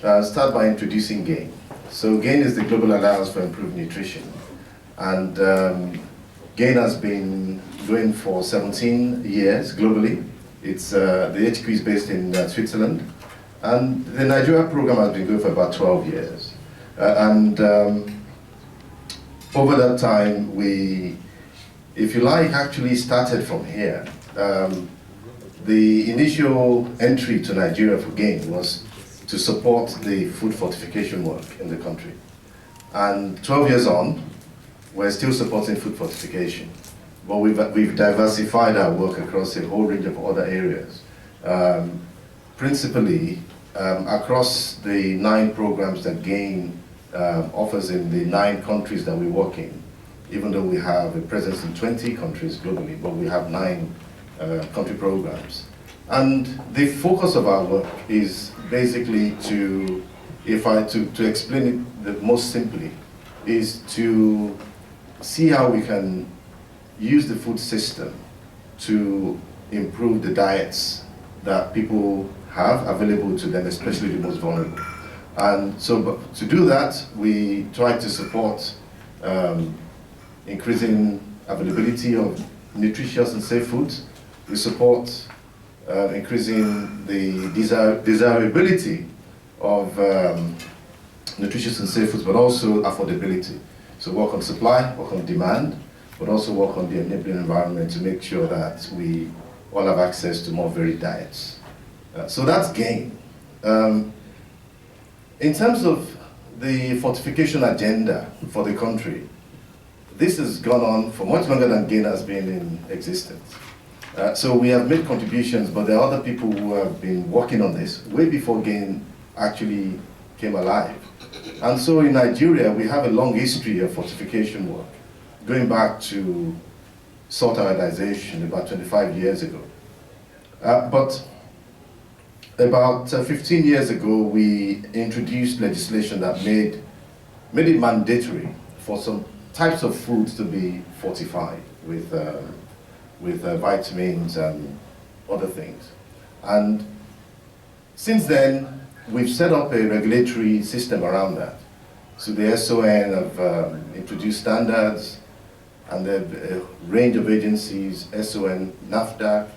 start by introducing GAIN. So GAIN is the Global Alliance for Improved Nutrition. And GAIN has been going for 17 years globally. It's, the HQ is based in Switzerland. And the Nigeria program has been going for about 12 years. Over that time, we, if you like, actually started from here. The initial entry to Nigeria for GAIN was to support the food fortification work in the country. And 12 years on, we're still supporting food fortification. But we've diversified our work across a whole range of other areas. Principally, across the 9 programs that GAIN offers in the 9 countries that we work in, even though we have a presence in 20 countries globally, but we have 9 country programs. And the focus of our work is basically to explain it the most simply, is to see how we can use the food system to improve the diets that people have available to them, especially the most vulnerable. And so to do that, we try to support increasing availability of nutritious and safe foods. We support increasing the desirability of nutritious and safe foods, but also affordability. So work on supply, work on demand, but also work on the enabling environment to make sure that we all have access to more varied diets. So that's GAIN. In terms of the fortification agenda for the country, this has gone on for much longer than GAIN has been in existence. So we have made contributions, but there are other people who have been working on this way before GAIN actually came alive. And so in Nigeria, we have a long history of fortification work, going back to salt iodization about 25 years ago. But about 15 years ago, we introduced legislation that made it mandatory for some types of foods to be fortified with vitamins and other things. And since then, we've set up a regulatory system around that. So the SON have introduced standards, and a range of agencies, SON, NAFDAC,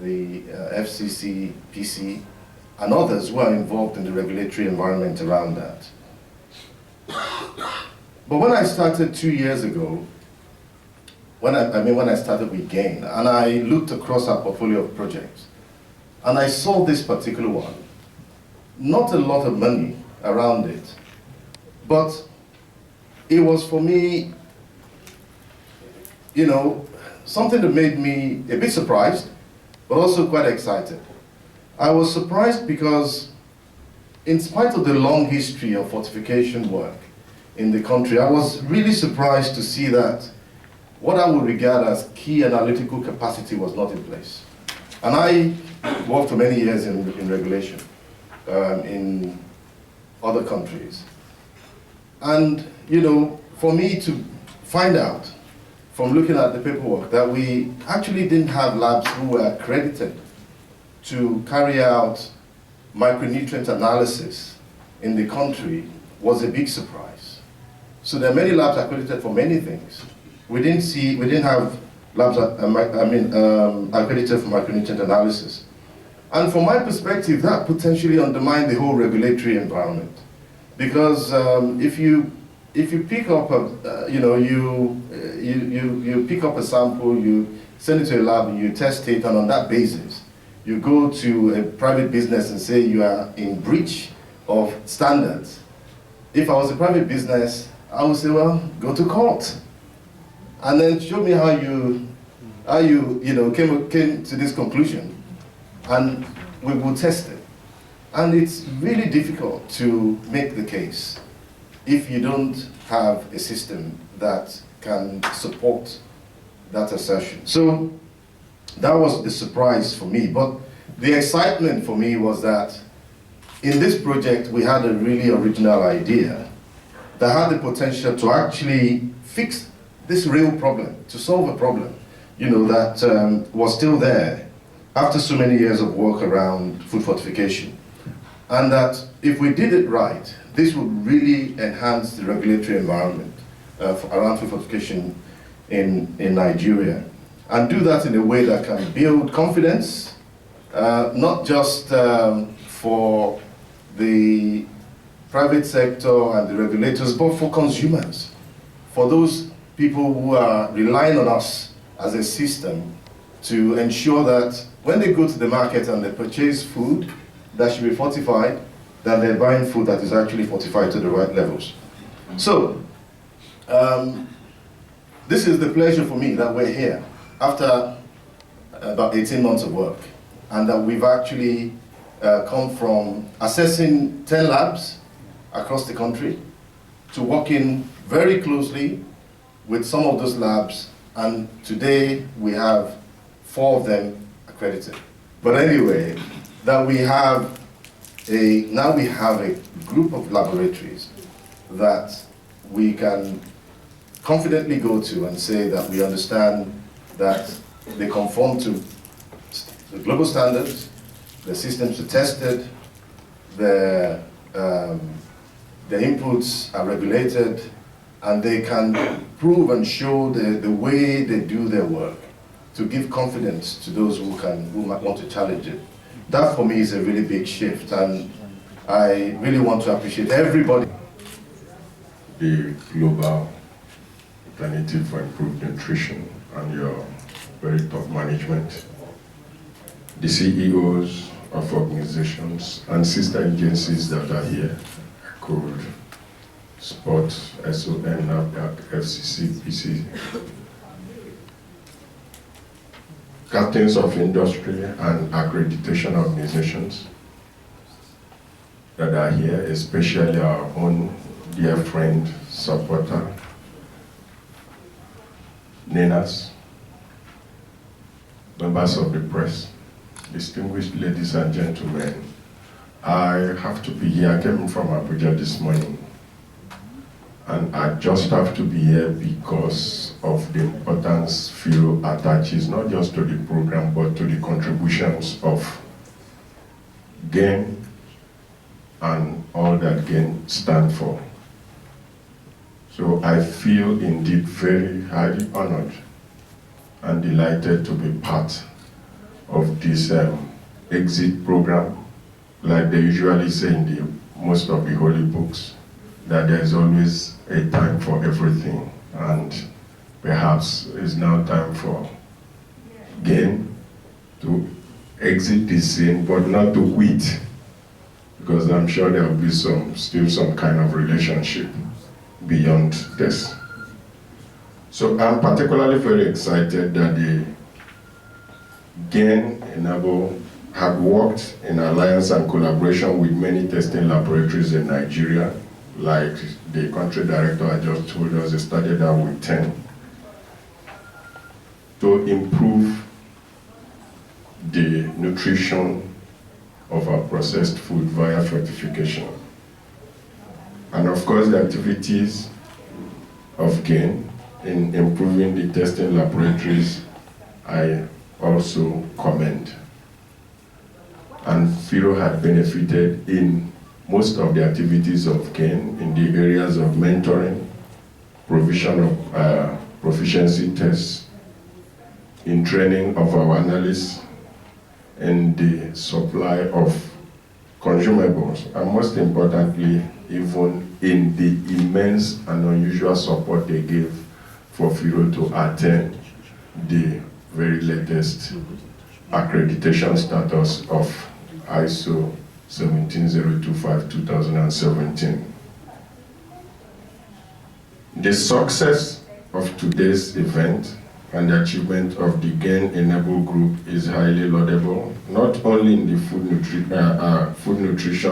the FCC, PC, and others who are involved in the regulatory environment around that. But when I started 2 years ago, when I started with GAIN, and I looked across our portfolio of projects, and I saw this particular one, not a lot of money around it, but it was for me, you know, something that made me a bit surprised, but also quite excited. I was surprised because in spite of the long history of fortification work in the country, I was really surprised to see that what I would regard as key analytical capacity was not in place. And I worked for many years in regulation in other countries. And, you know, for me to find out from looking at the paperwork that we actually didn't have labs who were accredited to carry out micronutrient analysis in the country was a big surprise. So there are many labs accredited for many things. We didn't have labs accredited for micronutrient analysis. And from my perspective, that potentially undermined the whole regulatory environment. Because if you pick up you pick up a sample, you send it to a lab, and you test it, and on that basis, you go to a private business and say you are in breach of standards. If I was a private business, I would say, well, go to court, and then show me how you came to this conclusion, and we will test it. And it's really difficult to make the case if you don't have a system that can support that assertion. So that was the surprise for me. But the excitement for me was that in this project, we had a really original idea that had the potential to actually fix this real problem, to solve a problem, that was still there after so many years of work around food fortification. And that if we did it right, this would really enhance the regulatory environment around food fortification in Nigeria. And do that in a way that can build confidence, not just for the private sector and the regulators, but for consumers, for those people who are relying on us as a system to ensure that when they go to the market and they purchase food that should be fortified, that they're buying food that is actually fortified to the right levels. So, this is the pleasure for me that we're here after about 18 months of work, and that we've actually come from assessing 10 labs across the country to working very closely with some of those labs, and today we have 4 of them accredited. But anyway, that we have now we have a group of laboratories that we can confidently go to and say that we understand that they conform to the global standards, the systems are tested, the inputs are regulated, and they can prove and show the way they do their work to give confidence to those who might want to challenge it. That for me is a really big shift, and I really want to appreciate everybody. The global alternative for improved nutrition and your very top management, the CEOs of organizations and sister agencies that are here, Code, Sport, SON, NAFDAC, FCC, PC, captains of industry and accreditation organizations that are here, especially our own dear friend, supporter, NENAs, members of the press, distinguished ladies and gentlemen. I have to be here. I came from Abuja this morning, and I just have to be here because of the importance FIIRO attaches not just to the program but to the contributions of GAIN and all that GAIN stand for. So I feel indeed very highly honored and delighted to be part of this exit program. Like they usually say in most of the holy books, that there's always a time for everything, and perhaps it's now time for GAIN to exit the scene, but not to quit, because I'm sure there will be still some kind of relationship beyond this. So I'm particularly very excited that the GAIN Enable had worked in alliance and collaboration with many testing laboratories in Nigeria, like the country director I just told us. They started out with 10 to improve the nutrition of our processed food via fortification. And of course, the activities of GAIN in improving the testing laboratories, I also commend. And FIIRO had benefited in most of the activities of GAIN in the areas of mentoring, provision of proficiency tests, in training of our analysts, and the supply of consumables, and most importantly, even in the immense and unusual support they gave for FIIRO to attain the very latest accreditation status of ISO 17025-2017. The success of today's event and the achievement of the GAIN Enable Group is highly laudable, not only in the food nutrition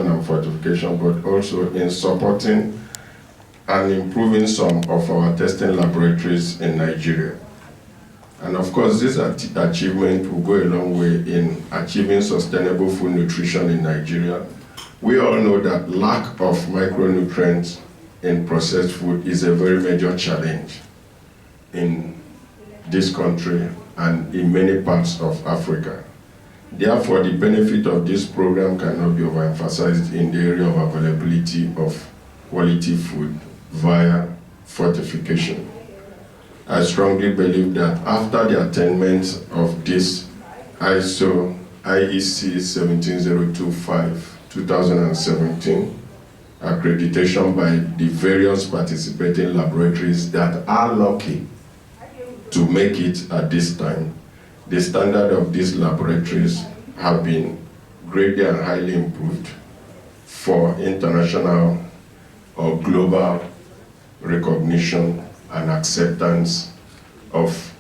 and fortification, but also in supporting and improving some of our testing laboratories in Nigeria. And of course, this achievement will go a long way in achieving sustainable food nutrition in Nigeria. We all know that lack of micronutrients in processed food is a very major challenge in this country and in many parts of Africa. Therefore, the benefit of this program cannot be overemphasized in the area of availability of quality food via fortification. I strongly believe that after the attainment of this IEC 17025-2017 accreditation by the various participating laboratories that are lucky to make it at this time, the standard of these laboratories have been greatly and highly improved for international or global recognition and acceptance of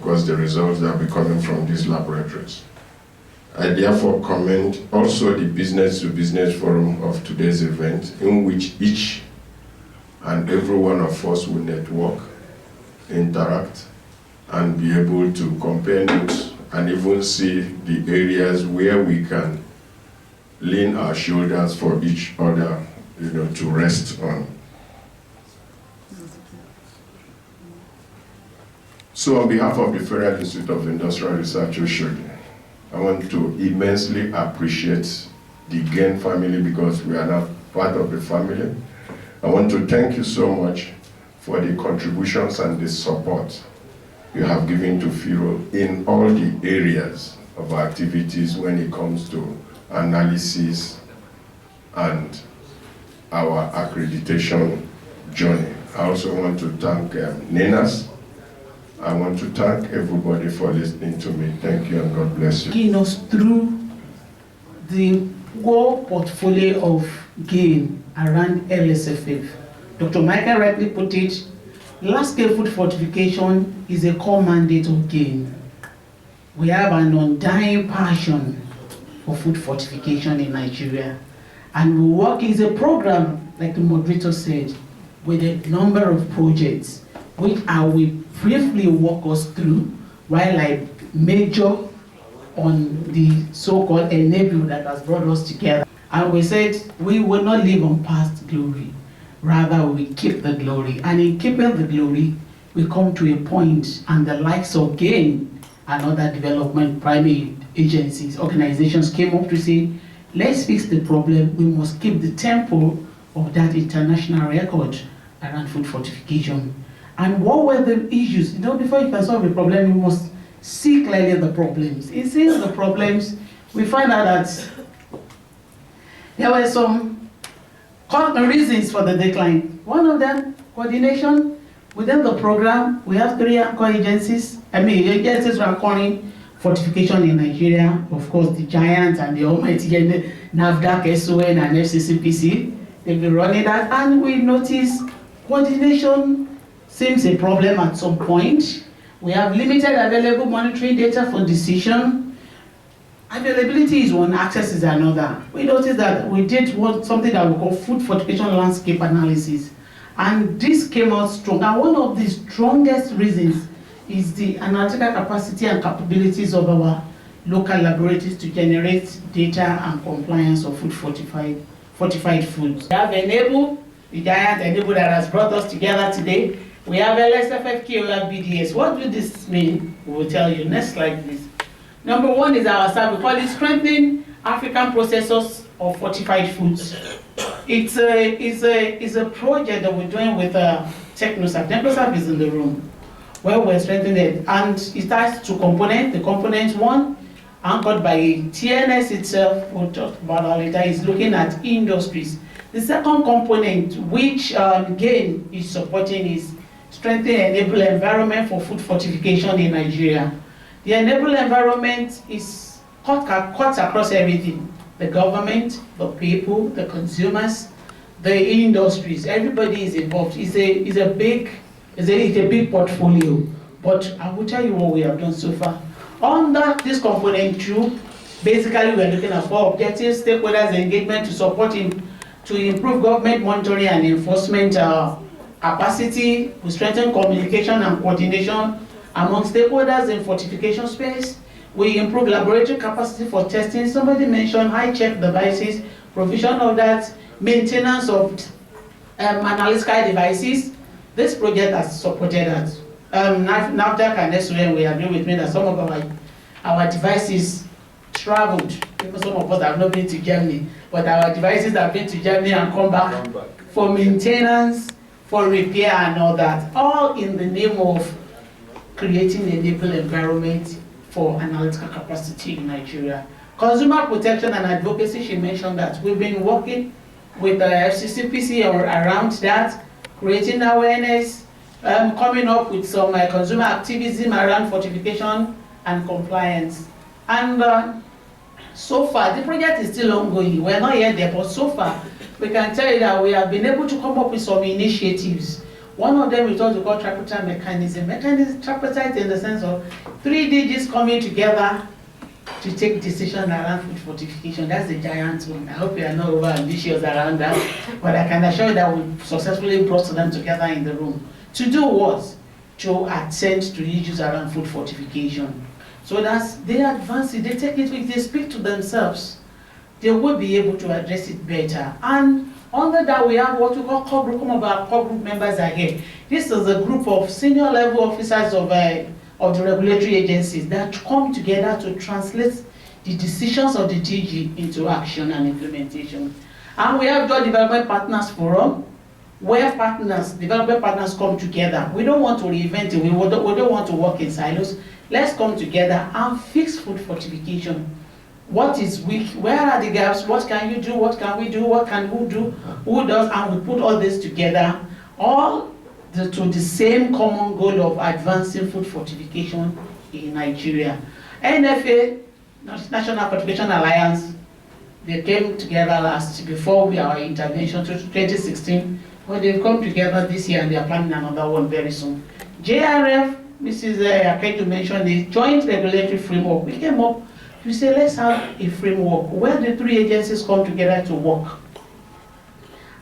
course, the results that will be coming from these laboratories. I therefore commend also the business-to-business forum of today's event, in which each and every one of us will network, interact, and be able to compare notes and even see the areas where we can lean our shoulders for each other, to rest on. So on behalf of the Federal Institute of Industrial Research, I want to immensely appreciate the GAIN family, because we are now part of the family. I want to thank you so much for the contributions and the support you have given to FIIRO in all the areas of activities when it comes to analysis and our accreditation journey. I also want to thank NINAS. I want to thank everybody for listening to me. Thank you and God bless you. Taking us through the whole portfolio of GAIN around LSFF. Dr. Michael rightly put it, large-scale food fortification is a core mandate of GAIN. We have an undying passion for food fortification in Nigeria. And we work as a program, like the moderator said, with a number of projects, which I will briefly walk us through while I major on the so-called enabler that has brought us together. And we said we will not live on past glory, rather we keep the glory. And in keeping the glory, we come to a point, and the likes of GAIN and other development primary agencies, organizations came up to say, let's fix the problem, we must keep the tempo of that international record around food fortification. And what were the issues? Before you can solve a problem, you must see clearly the problems. In seeing the problems, we find out that there were some reasons for the decline. One of them, coordination. Within the program, we have 3 anchor agencies. Agencies who are calling fortification in Nigeria. Of course, the giants and the almighty NAFDAC, SON, and FCCPC. They've been running that, and we notice coordination seems a problem at some point. We have limited available monitoring data for decision. Availability is one, access is another. We noticed that we did something that we call food fortification landscape analysis. And this came out strong. And one of the strongest reasons is the analytical capacity and capabilities of our local laboratories to generate data and compliance of food fortified foods. We have Enable, the giant Enable that has brought us together today. We have LSFFK, we have BDS. What will this mean? We will tell you. Next slide, please. Number 1 is our SAP. We call it Strengthening African Processors of Fortified Foods. It's a project that we're doing with TechnoSAP. TechnoSAP is in the room, where we're strengthening it. And it starts to component. The component 1, anchored by TNS itself, we'll talk about that later, is looking at industries. The second component, which GAIN is supporting, is strengthen enable environment for food fortification in Nigeria. The enable environment is cuts across everything: the government, the people, the consumers, the industries. Everybody is involved. It's a big portfolio. But I will tell you what we have done so far. Under this component 2, basically we are looking at 4 objectives: stakeholders engagement to support to improve government monitoring and enforcement capacity. We strengthen communication and coordination among stakeholders in fortification space. We improve laboratory capacity for testing. Somebody mentioned high-check devices, provision of that, maintenance of analytical devices. This project has supported that. NAFDAC and SON, we agree with me that some of our devices traveled. Even some of us have not been to Germany, but our devices have been to Germany and come back for maintenance, for repair and all that, all in the name of creating a enable environment for analytical capacity in Nigeria. Consumer protection and advocacy, she mentioned that. We've been working with the FCCPC around that, creating awareness, coming up with some consumer activism around fortification and compliance. And so far, the project is still ongoing. We're not yet there, but so far, we can tell you that we have been able to come up with some initiatives. One of them is what we call tripartite mechanism. Tripartite in the sense of 3 DGs coming together to take decisions around food fortification. That's the giant one. I hope you are not over ambitious around that, but I can assure you that we successfully brought them together in the room. To do what? To attend to issues around food fortification. So that's, they advance it, they take it, if they speak to themselves, they will be able to address it better. And under that, we have what we call core group. Some of our core group members are here. This is a group of senior level officers of the regulatory agencies that come together to translate the decisions of the DG into action and implementation. And we have Joint Development Partners Forum, where development partners come together. We don't want to reinvent it, we don't want to work in silos. Let's come together and fix food fortification. What is weak? Where are the gaps? What can you do? What can we do? What can who do? Who does? And we put all this together, all to the same common goal of advancing food fortification in Nigeria. NFA, National Fortification Alliance, they came together before our intervention to 2016, but they've come together this year and they are planning another one very soon. JRF, Mrs. Accreditation mentioned the joint regulatory framework. We came up, we say let's have a framework where the 3 agencies come together to work.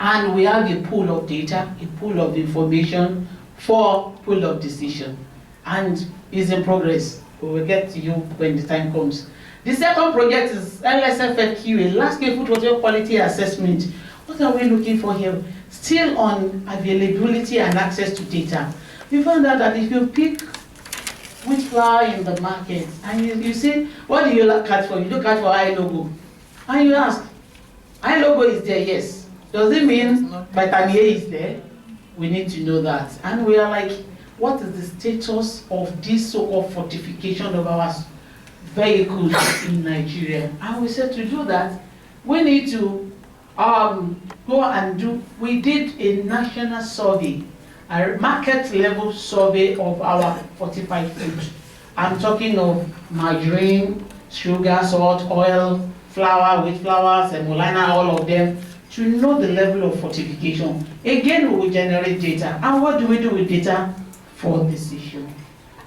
And we have a pool of data, a pool of information for pool of decision. And it's in progress. We will get to you when the time comes. The second project is LSFFQ, a large-scale food water quality assessment. What are we looking for here? Still on availability and access to data. We found out that if you pick wheat flour in the market and you say, what do you look at for? You look at for I logo. And you ask, I logo is there, yes. Does it mean vitamin A is there? We need to know that. And we are like, what is the status of this so-called fortification of our vehicles in Nigeria? And we said to do that, we need to go and do, we did a national survey, a market level survey of our fortified food. I'm talking of margarine, sugar, salt, oil, flour, wheat flour, semolina, all of them, to know the level of fortification. Again, we will generate data. And what do we do with data for this issue?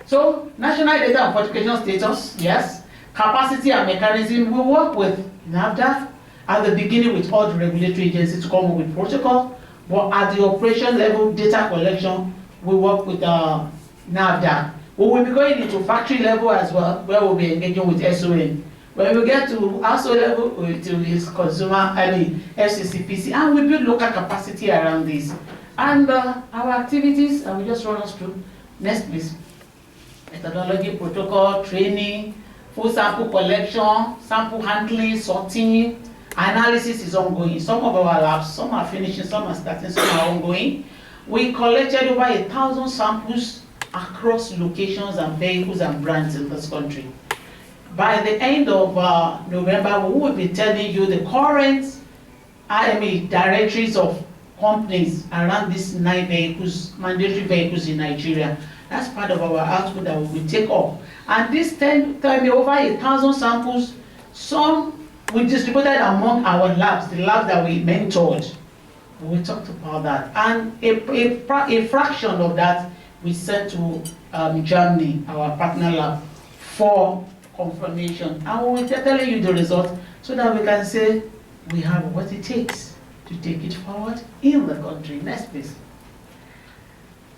So, national data and fortification status, yes. Capacity and mechanism, we work with NAFDAC at the beginning with all the regulatory agencies to come up with protocol. But at the operation level, data collection, we work with NAFDAC. We will be going into factory level as well, where we'll be engaging with SON. When we get to household level, to this consumer, FCCPC, and we build local capacity around this. And our activities, I will just run us through. Next, please. Methodology, protocol, training, full sample collection, sample handling, sorting, analysis is ongoing. Some of our labs, some are finishing, some are starting, some are ongoing. We collected over 1,000 samples across locations and vehicles and brands in this country. By the end of November, we will be telling you the current directories of companies around these 9 vehicles, mandatory vehicles in Nigeria. That's part of our output that we will take up. And this time over 1,000 samples, some we distributed among our labs, the labs that we mentored. We talked about that. And a fraction of that we sent to Germany, our partner lab, for confirmation. And we will be telling you the result so that we can say we have what it takes to take it forward in the country. Next, please.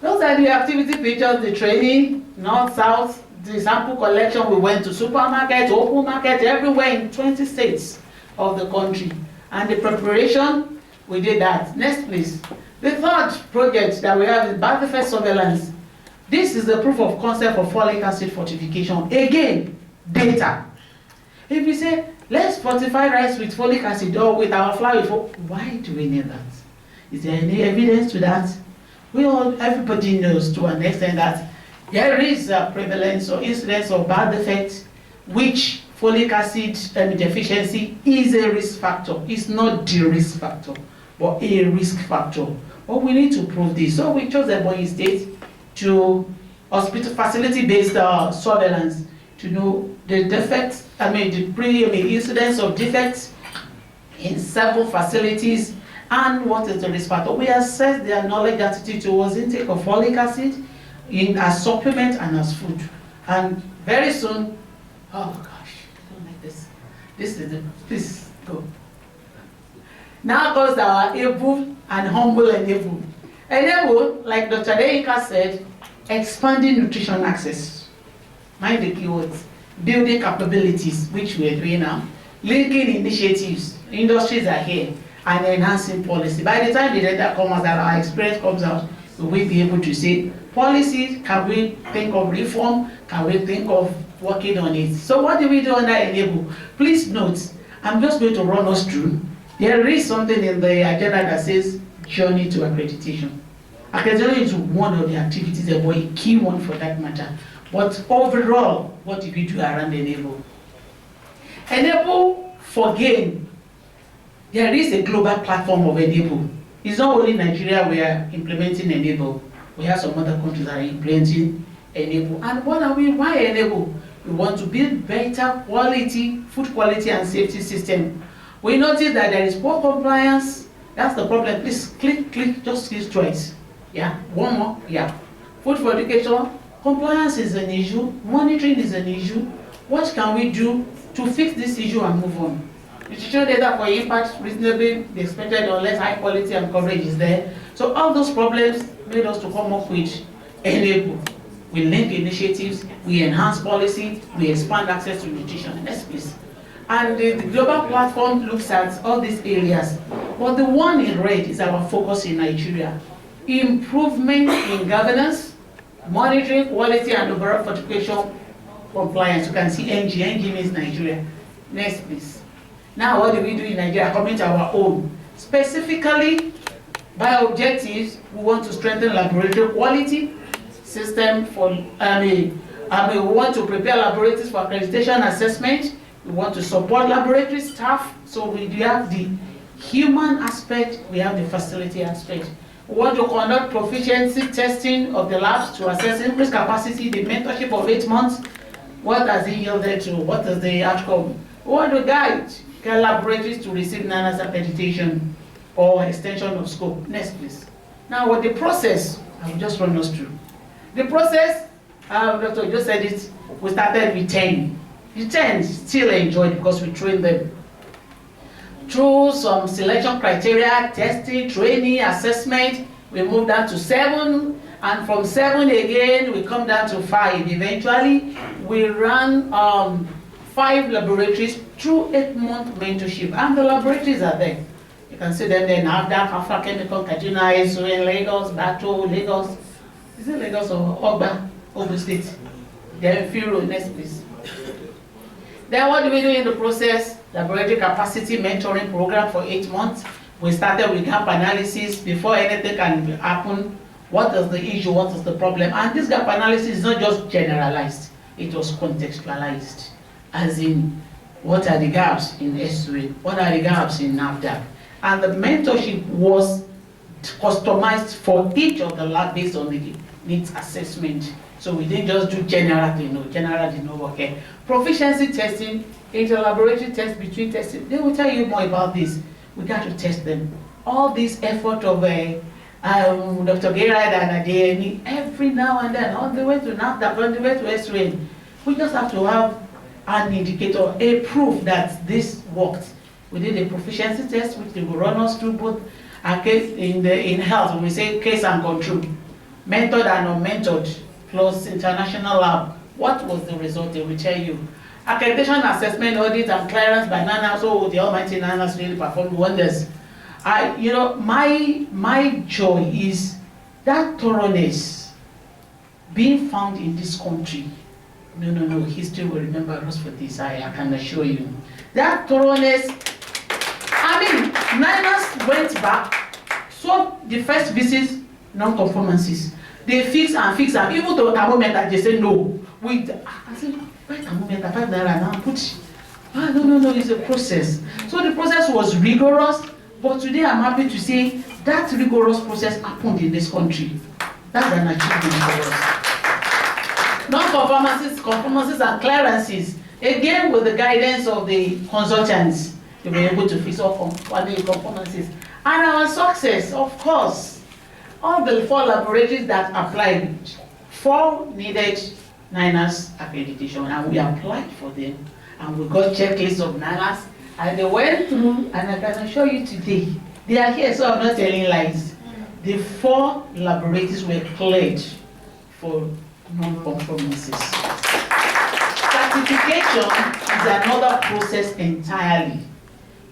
Those are the activity pictures, the training, north, south, the sample collection. We went to supermarkets, open markets, everywhere in 20 states of the country. And the preparation, we did that. Next, please. The third project that we have is battlefield surveillance. This is the proof of concept for folic acid fortification. Again, data. If we say, let's fortify rice with folic acid or with our flour, why do we need that? Is there any evidence to that? Everybody knows to an extent that there is a prevalence or incidence of bad effects, which folic acid deficiency is a risk factor. It's not the risk factor, but a risk factor. But we need to prove this. So we chose Ebonyi State to hospital facility-based surveillance to know the defects, the incidence of defects in several facilities and what is the risk factor. We assess their knowledge attitude towards intake of folic acid as supplement and as food. And very soon, oh gosh, I don't like this. Please go. Now goes our able and humble enable. Enable, like Dr. Deyinka said, expanding nutrition access. Mind the keywords. Building capabilities, which we are doing now. Linking initiatives. Industries are here. And enhancing policy. By the time the data comes out, our experience comes out, we will be able to say, policy, can we think of reform? Can we think of working on it? So what do we do under enable? Please note, I'm just going to run us through. There is something in the agenda that says journey to accreditation. Accreditation is one of the activities, but a key one for that matter. But overall, what do we do around enable? Enable for gain. There is a global platform of enable. It's not only Nigeria we are implementing enable. We have some other countries that are implementing enable. And what are we? Why enable? We want to build better quality, food quality and safety system. We notice that there is poor compliance. That's the problem. Please click, just click twice. Yeah, one more. Yeah. Food fortification, compliance is an issue, monitoring is an issue. What can we do to fix this issue and move on? Nutritional data for impact reasonably expected unless high quality and coverage is there. So all those problems made us to come up with enable. We link initiatives, we enhance policy, we expand access to nutrition. Next please. And the global platform looks at all these areas. But the one in red is our focus in Nigeria. Improvement in governance, monitoring, quality and overall fortification compliance. You can see NG. NG means Nigeria. Next please. Now what do we do in Nigeria? Coming to our own. Specifically, by objectives, we want to strengthen laboratory quality system for, we want to prepare laboratories for accreditation assessment. We want to support laboratory staff. So we have the human aspect, we have the facility aspect. We want to conduct proficiency testing of the labs to assess increased capacity, the mentorship of 8 months. What has it yielded to? What is the outcome? We want to guide laboratories to receive NANA's accreditation or extension of scope. Next, please. Now, what the process, I will just run us through. The process, Dr. just said it, we started with 10. The 10 still enjoyed because we trained them. Through some selection criteria, testing, training, assessment, we moved down to 7, and from 7 again, we come down to 5. Eventually, we ran 5 laboratories through 8-month mentorship, and the laboratories are there. You can see them there now, Alpha Chemical, Kaduna, ISO, Lagos, Bato, Lagos. Is it Lagos or Ogba, Ogun State? Then FIIRO, next please. Then what do we do in the process? Laboratory capacity mentoring program for 8 months. We started with gap analysis before anything can happen. What is the issue? What is the problem? And this gap analysis is not just generalized. It was contextualized. As in, what are the gaps in SUA? What are the gaps in NAFDAC? And the mentorship was customized for each of the lab based on the needs assessment. So we didn't just do general, general did not work here. Proficiency testing, interlaboratory tests between testing, they will tell you more about this. We got to test them. All this effort of Dr. Gerard and Adeyemi, every now and then, on the way to NAFDAC, on the way to SUA, we just have to have an indicator, a proof that this worked. We did a proficiency test, which they will run us through both in health, we say case and control, mentored and unmentored, plus international lab. What was the result? They will tell you. Accreditation assessment, audit, and clearance by NANA, so the almighty NANA's really performed wonders. My joy is that thoroughness being found in this country No, history will remember us for this, I can assure you. That thoroughness, Niners went back, so the first visit, non-conformances. They fix and even to thermometer, they say no. I said, why thermometer, 5 naira now, put. No, it's a process. So the process was rigorous, but today I'm happy to say that rigorous process happened in this country. That's an achievement for us. Non-conformances, conformances and clearances, again with the guidance of the consultants, they were able to fix all conformances. And our success, of course, all the 4 laboratories that applied, 4 needed NINAS accreditation, and we applied for them, and we got checklists of NINAS, and they went through, and I can assure you today, they are here, so I'm not telling lies. The 4 laboratories were cleared for non-conformances. Certification is another process entirely,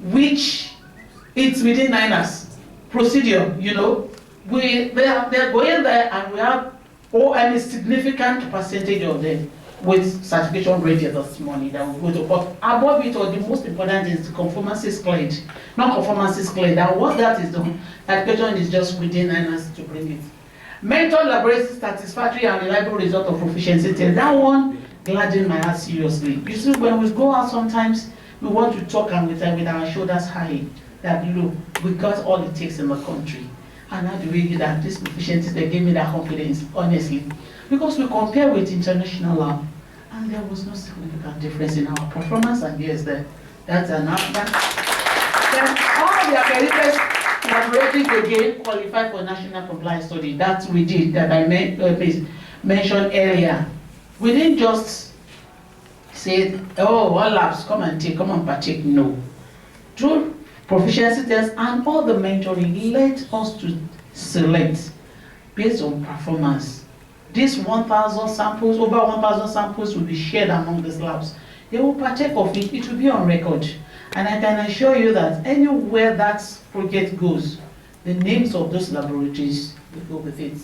which it's within NINAS procedure, you know. They're going there, and we have a significant percentage of them with certification ready this morning that we go to. But above it all, the most important is the conformances cleared, non-conformances cleared. And what that is done, certification is just within NINAS to bring it. Mentor laboratory satisfactory and reliable result of proficiency test. That one gladdened my heart seriously. You see, when we go out sometimes, we want to talk and with our shoulders high. That look, we got all it takes in the country. And how do we get that? This proficiency, they gave me that confidence, honestly. Because we compare with international law, and there was no significant difference in our performance, and yes, that's enough. Then all the accredited laboratories again qualify for national compliance study. That we did, that I mentioned earlier. We didn't just say, oh, all labs, come and partake. No. Through proficiency tests and all the mentoring led us to select based on performance. These 1,000 samples, over 1,000 samples will be shared among these labs. They will partake of it, it will be on record. And I can assure you that anywhere that project goes, the names of those laboratories will go with it.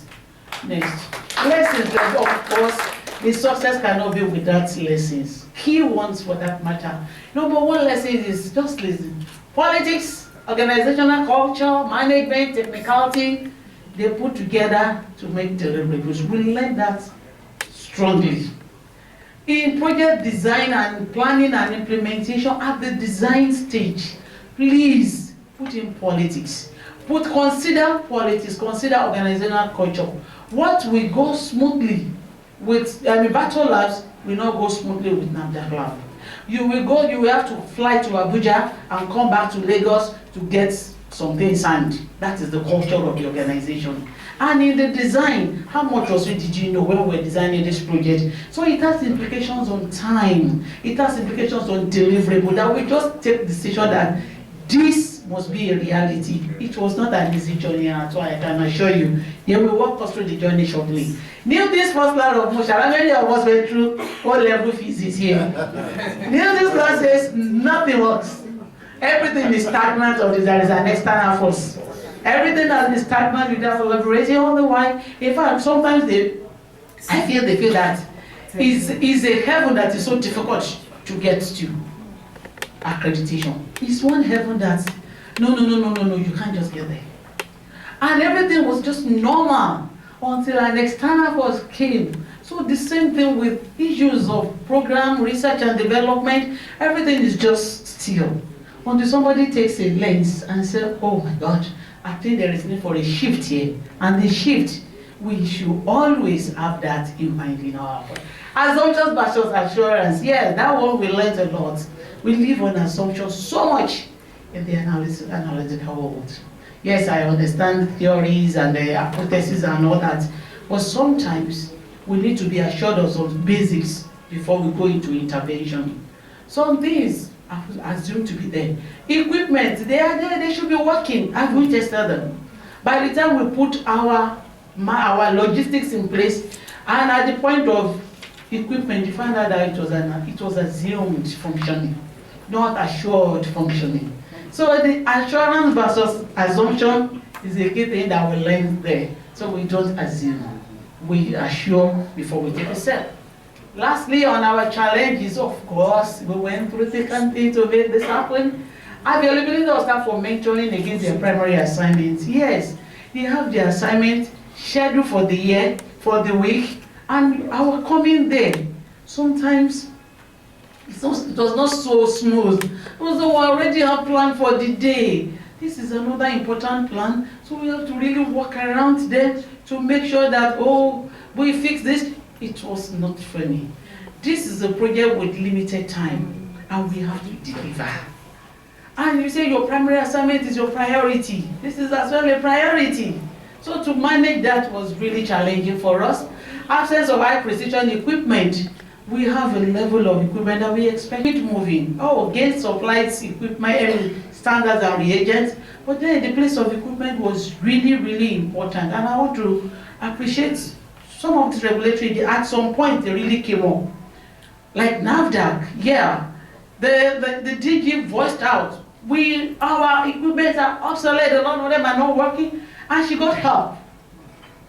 Next. Lessons, of course, the success cannot be without lessons. Key ones for that matter. Number 1 lesson is just listen. Politics, organizational culture, management, technicality, they put together to make deliverables. We learn that strongly. In project design and planning and implementation at the design stage, please put in politics. Consider politics, consider organizational culture. What will go smoothly with Battle Labs will not go smoothly with NAFDAC Lab. You will have to fly to Abuja and come back to Lagos to get something signed. That is the culture of the organization. And in the design, how much also did you know when we were designing this project? So it has implications on time. It has implications on deliverable. That we just take the decision that this must be a reality. It was not an easy journey at all, I can assure you. They will walk us through the journey shortly. Knew this first line of motion. How many of us went through O-level physics here? Knew this class says nothing works. Everything is stagnant or there is an external force. Everything has been stagnant without collaborating all the while. In fact, sometimes they feel that is a heaven that is so difficult to get to. Accreditation. It's one heaven that no, you can't just get there. And everything was just normal until an external force came. So the same thing with issues of program, research and development, everything is just still. Until somebody takes a lens and says, oh my God, I think there is need for a shift here. And the shift, we should always have that in mind in our work. Assumptions versus assurance. Yes, that one we learned a lot. We live on assumptions so much in the analytical world. Yes, I understand theories and the hypotheses and all that, but sometimes we need to be assured of some basics before we go into intervention. Some things are assumed to be there. Equipment, they are there, they should be working. Have we tested them? By the time we put our logistics in place, and at the point of equipment, you find out that it was assumed functioning, not assured functioning. So the assurance versus assumption is a key thing that we learn there. So we don't assume, we assure before we take a step. Lastly, on our challenges, of course, we went through thick and thin to make this happen. Availability of staff for mentoring against their primary assignments. Yes, they have their assignment scheduled for the year, for the week, and our coming day. Sometimes it was not so smooth. Because we already have planned for the day. This is another important plan, so we have to really work around them to make sure that, oh, we fix this. It was not funny. This is a project with limited time, and we have to deliver. And you say your primary assignment is your priority. This is as well a priority. So to manage that was really challenging for us. Absence of high precision equipment. We have a level of equipment that we expect it moving. Oh, again, supplied equipment, standards and reagents. But then the place of equipment was really, really important. And I want to appreciate some of the regulatory, at some point they really came up. Like NAFDAC, yeah. The DG voiced out, our equipment are obsolete, a lot of them are not working, and she got help.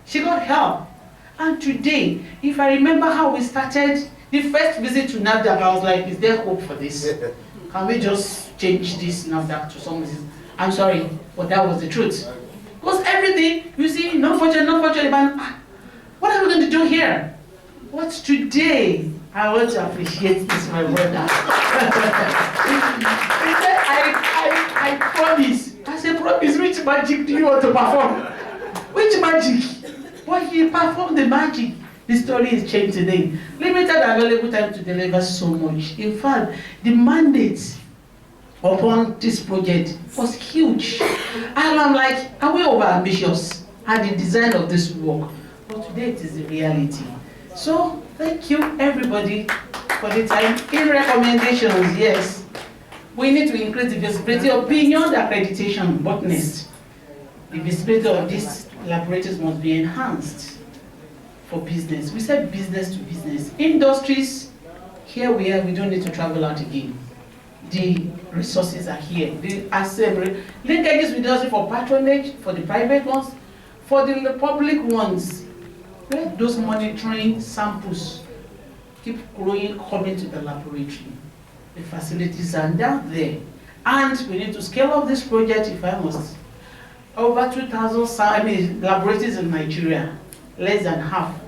She got help. And today, if I remember how we started the first visit to NAFDAC, I was like, is there hope for this? Can we just change this NAFDAC to something? I'm sorry, but that was the truth. Because everything, you see, no budget, what are we going to do here? But today, I want to appreciate this, my brother. I promise. I said, promise, which magic do you want to perform? Which magic? But he performed the magic. The story is changed today. Limited available time to deliver so much. In fact, the mandate upon this project was huge. And I'm like, are we over ambitious at the design of this work? But today it is the reality. So thank you everybody for the time. In recommendations, yes, we need to increase the visibility of beyond accreditation, but next, the visibility of these laboratories must be enhanced for business. We said business to business. Industries, here we are, we don't need to travel out again. The resources are here. The assembly, linkages with industry for patronage, for the private ones, for the public ones. Those monitoring samples keep growing, coming to the laboratory. The facilities are down there. And we need to scale up this project, if I must. Over 2,000 laboratories in Nigeria, less than half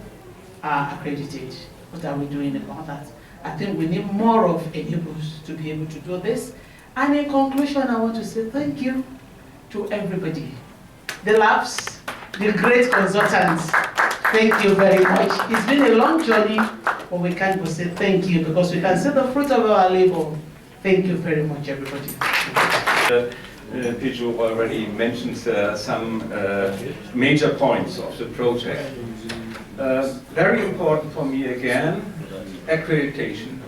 are accredited. What are we doing about that? I think we need more of enablers to be able to do this. And in conclusion, I want to say thank you to everybody. The labs, the great consultants, thank you very much. It's been a long journey, but we can't go say thank you because we can see the fruit of our labor. Thank you very much, everybody. Piju already mentioned some major points of the project. Very important for me again, accreditation.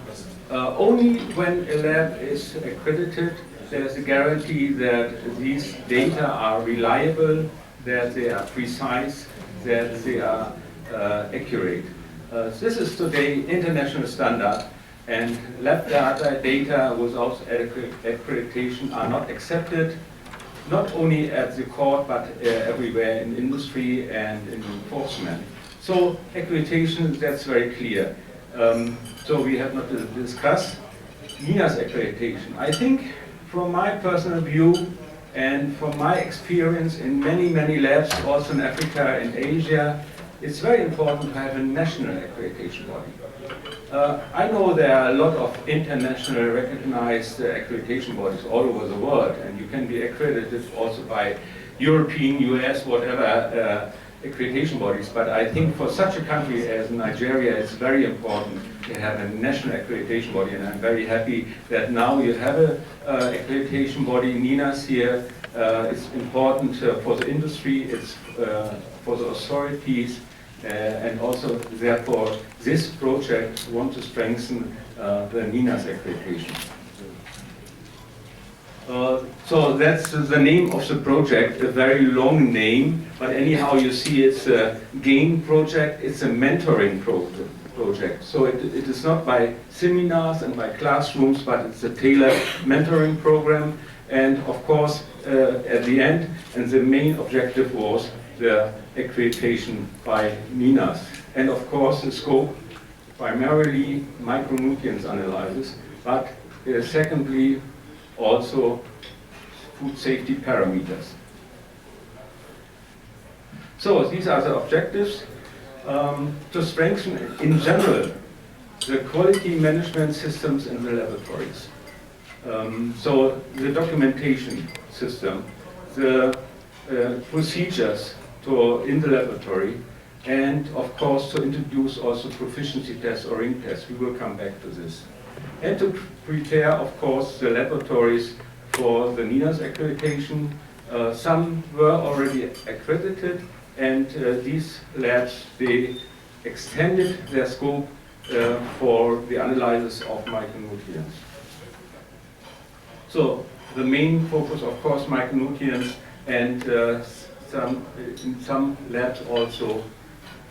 Only when a lab is accredited, there's a guarantee that these data are reliable, that they are precise, that they are accurate. This is today international standard, and lab data without accreditation are not accepted, not only at the court, but everywhere in industry and in enforcement. So accreditation, that's very clear. So we have not to discuss NINA's accreditation. I think from my personal view and from my experience in many labs, also in Africa and Asia, it's very important to have a national accreditation body. I know there are a lot of international recognized accreditation bodies all over the world, and you can be accredited also by European, US, whatever accreditation bodies, but I think for such a country as Nigeria, it's very important to have a national accreditation body, and I'm very happy that now you have a accreditation body, NINA's here. It's important for the industry, it's for the authorities, and also therefore this project wants to strengthen the NINA's accreditation. So that's the name of the project, a very long name, but anyhow you see it's a GAIN project, it's a mentoring project. So it is not by seminars and by classrooms, but it's a tailored mentoring program. And of course, at the end, and the main objective was the accreditation by NINA's. And of course, the scope primarily micronutrients analysis, but secondly, also food safety parameters. So these are the objectives to strengthen in general the quality management systems in the laboratories. So the documentation system, the procedures in the laboratory, and of course to introduce also proficiency tests or ring tests. We will come back to this. And to prepare, of course, the laboratories for the NINAS accreditation. Some were already accredited, and these labs, they extended their scope for the analysis of micronutrients. So the main focus, of course, micronutrients, and in some labs also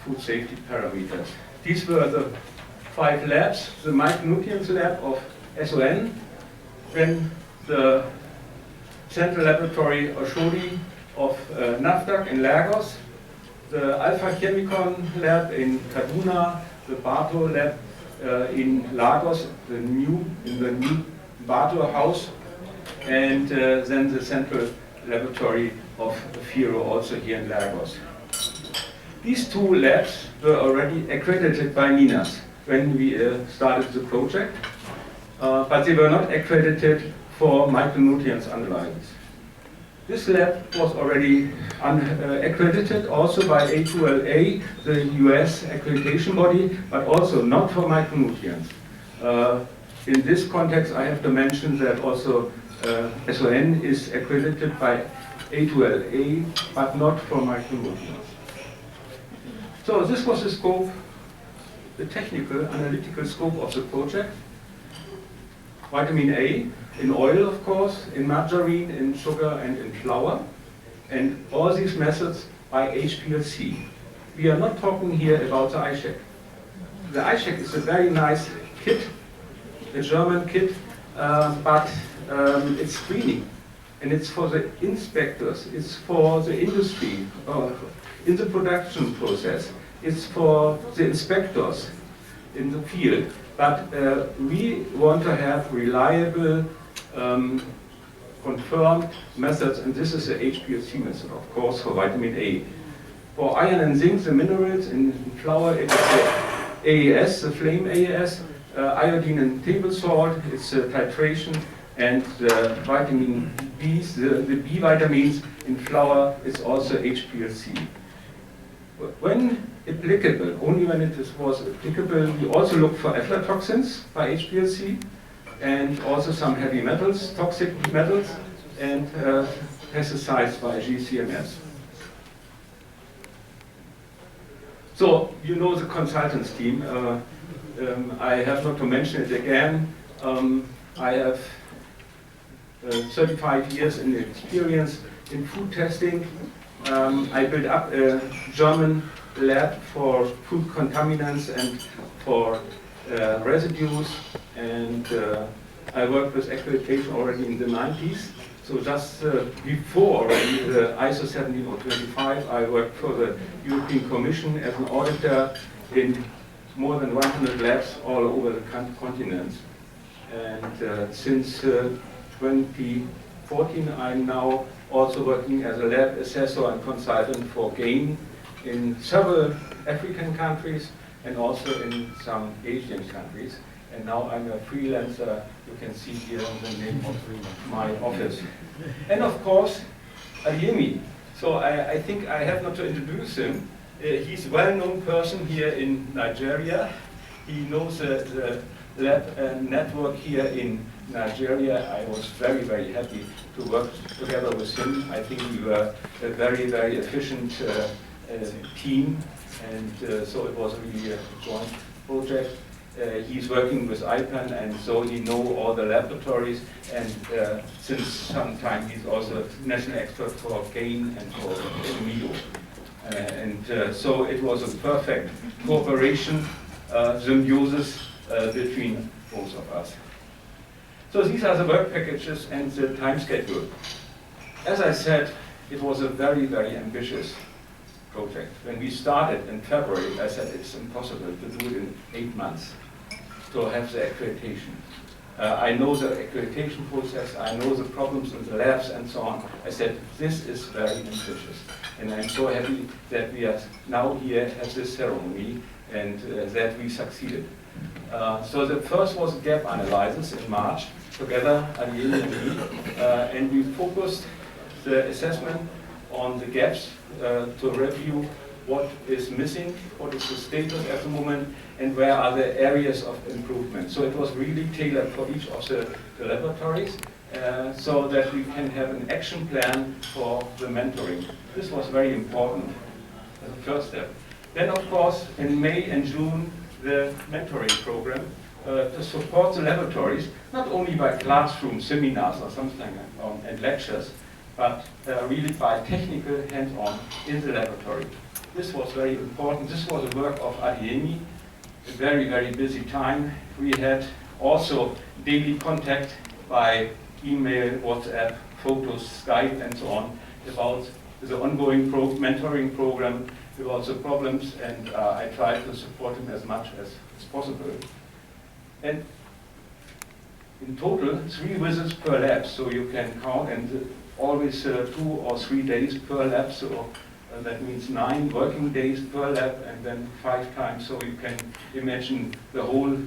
food safety parameters. These were the 5 labs: the micronutrients lab of SON, then the central laboratory Oshodi of NAFDAC in Lagos, the Alpha Chemicon lab in Kaduna, the Barto lab in Lagos, in the new Barto house, and then the central laboratory of FIIRO also here in Lagos. These 2 labs were already accredited by NINAS when we started the project, but they were not accredited for micronutrients analysis. This lab was already accredited also by A2LA, the US accreditation body, but also not for micronutrients. In this context, I have to mention that also SON is accredited by A2LA, but not for micronutrients. So this was the scope, the technical, analytical scope of the project. Vitamin A in oil, of course, in margarine, in sugar, and in flour. And all these methods by HPLC. We are not talking here about the iCheck. The iCheck is a very nice kit, a German kit, but it's screening. And it's for the inspectors, it's for the industry, in the production process, it's for the inspectors in the field. But we want to have reliable, confirmed methods, and this is the HPLC method, of course, for vitamin A. For iron and zinc, the minerals in flour, it is the AES, the flame AES, iodine and table salt, it's titration, and the vitamin B's, the B vitamins in flour is also HPLC. When applicable, only when it was applicable, we also look for aflatoxins by HPLC, and also some heavy metals, toxic metals, and pesticides by GCMS. So, you know the consultants team. I have not to mention it again. I have 35 years in experience in food testing. I built up a German lab for food contaminants and for residues, and I worked with accreditation already in the 90s. So just before already the ISO 17025, I worked for the European Commission as an auditor in more than 100 labs all over the continent. And since 2014, I'm now also working as a lab assessor and consultant for GAIN in several African countries and also in some Asian countries. And now I'm a freelancer, you can see here the name of my office. And of course, Adeyemi. So I think I have not to introduce him. He's a well-known person here in Nigeria. He knows the lab network here in Nigeria. I was very, very happy to work together with him. I think we were a very, very efficient team, and so it was really a joint project. He's working with IPAN, and so he knows all the laboratories, and since some time he's also a national expert for GAIN and for MIO. So it was a perfect cooperation, symbiosis between both of us. So these are the work packages and the time schedule. As I said, it was a very, very ambitious project. When we started in February, I said it's impossible to do it in 8 months to have the accreditation. I know the accreditation process, I know the problems in the labs and so on. I said, this is very ambitious. And I'm so happy that we are now here at this ceremony and that we succeeded. So the first was gap analysis in March, together, Adiemi and me, and we focused the assessment on the gaps to review what is missing, what is the status at the moment, and where are the areas of improvement. So it was really tailored for each of the laboratories, so that we can have an action plan for the mentoring. This was very important as a first step. Then, of course, in May and June, the mentoring program to support the laboratories, not only by classroom seminars or something and lectures, but really by technical hands-on in the laboratory. This was very important. This was the work of Adiemi, a very, very busy time. We had also daily contact by email, WhatsApp, photos, Skype, and so on, about the ongoing mentoring program, about the problems, and I tried to support him as much as possible. And in total, 3 visits per lab, so you can count, and always 2 or 3 days per lab, so that means 9 working days per lab, and then 5 times, so you can imagine the whole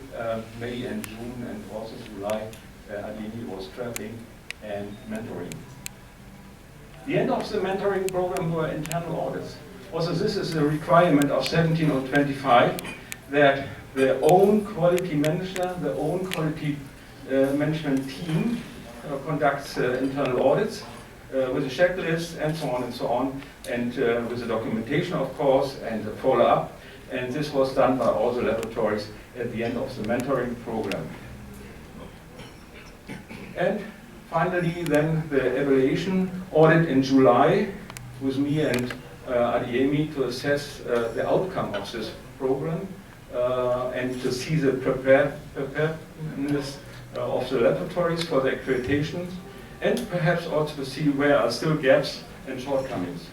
May and June and also July, Adiemi was traveling and mentoring. The end of the mentoring program were internal audits. Also, this is a requirement of 17025, that their own quality manager, their own quality management team conducts internal audits with a checklist and so on, and with the documentation, of course, and the follow-up. And this was done by all the laboratories at the end of the mentoring program. And finally, then the evaluation audit in July with me and Adiemi to assess the outcome of this program and to see the preparedness of the laboratories for the accreditations, and perhaps also to see where are still gaps and shortcomings.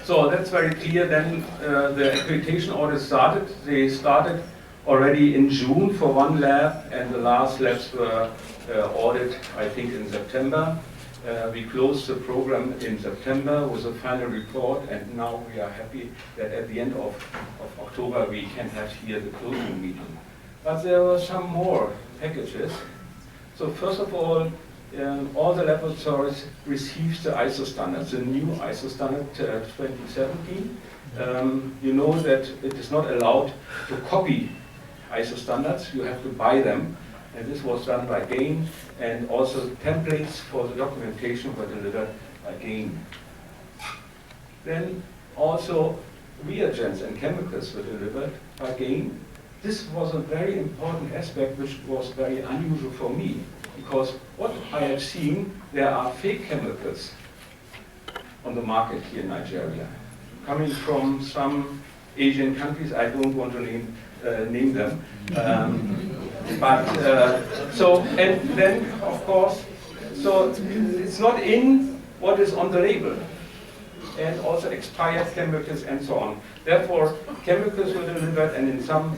So that's very clear. Then the accreditation audit started. They started already in June for 1 lab, and the last labs were audited, I think, in September. We closed the program in September with a final report, and now we are happy that at the end of October we can have here the closing meeting. But there were some more packages. So first of all the laboratories received the ISO standards, the new ISO standard 2017. You know that it is not allowed to copy ISO standards, you have to buy them. And this was done by GAIN, and also templates for the documentation were delivered by GAIN. Then also reagents and chemicals were delivered by GAIN. This was a very important aspect which was very unusual for me, because what I have seen, there are fake chemicals on the market here in Nigeria, coming from some Asian countries. I don't want to name them. And then, of course, so it's not in what is on the label, and also expired chemicals and so on. Therefore, chemicals were delivered, and in some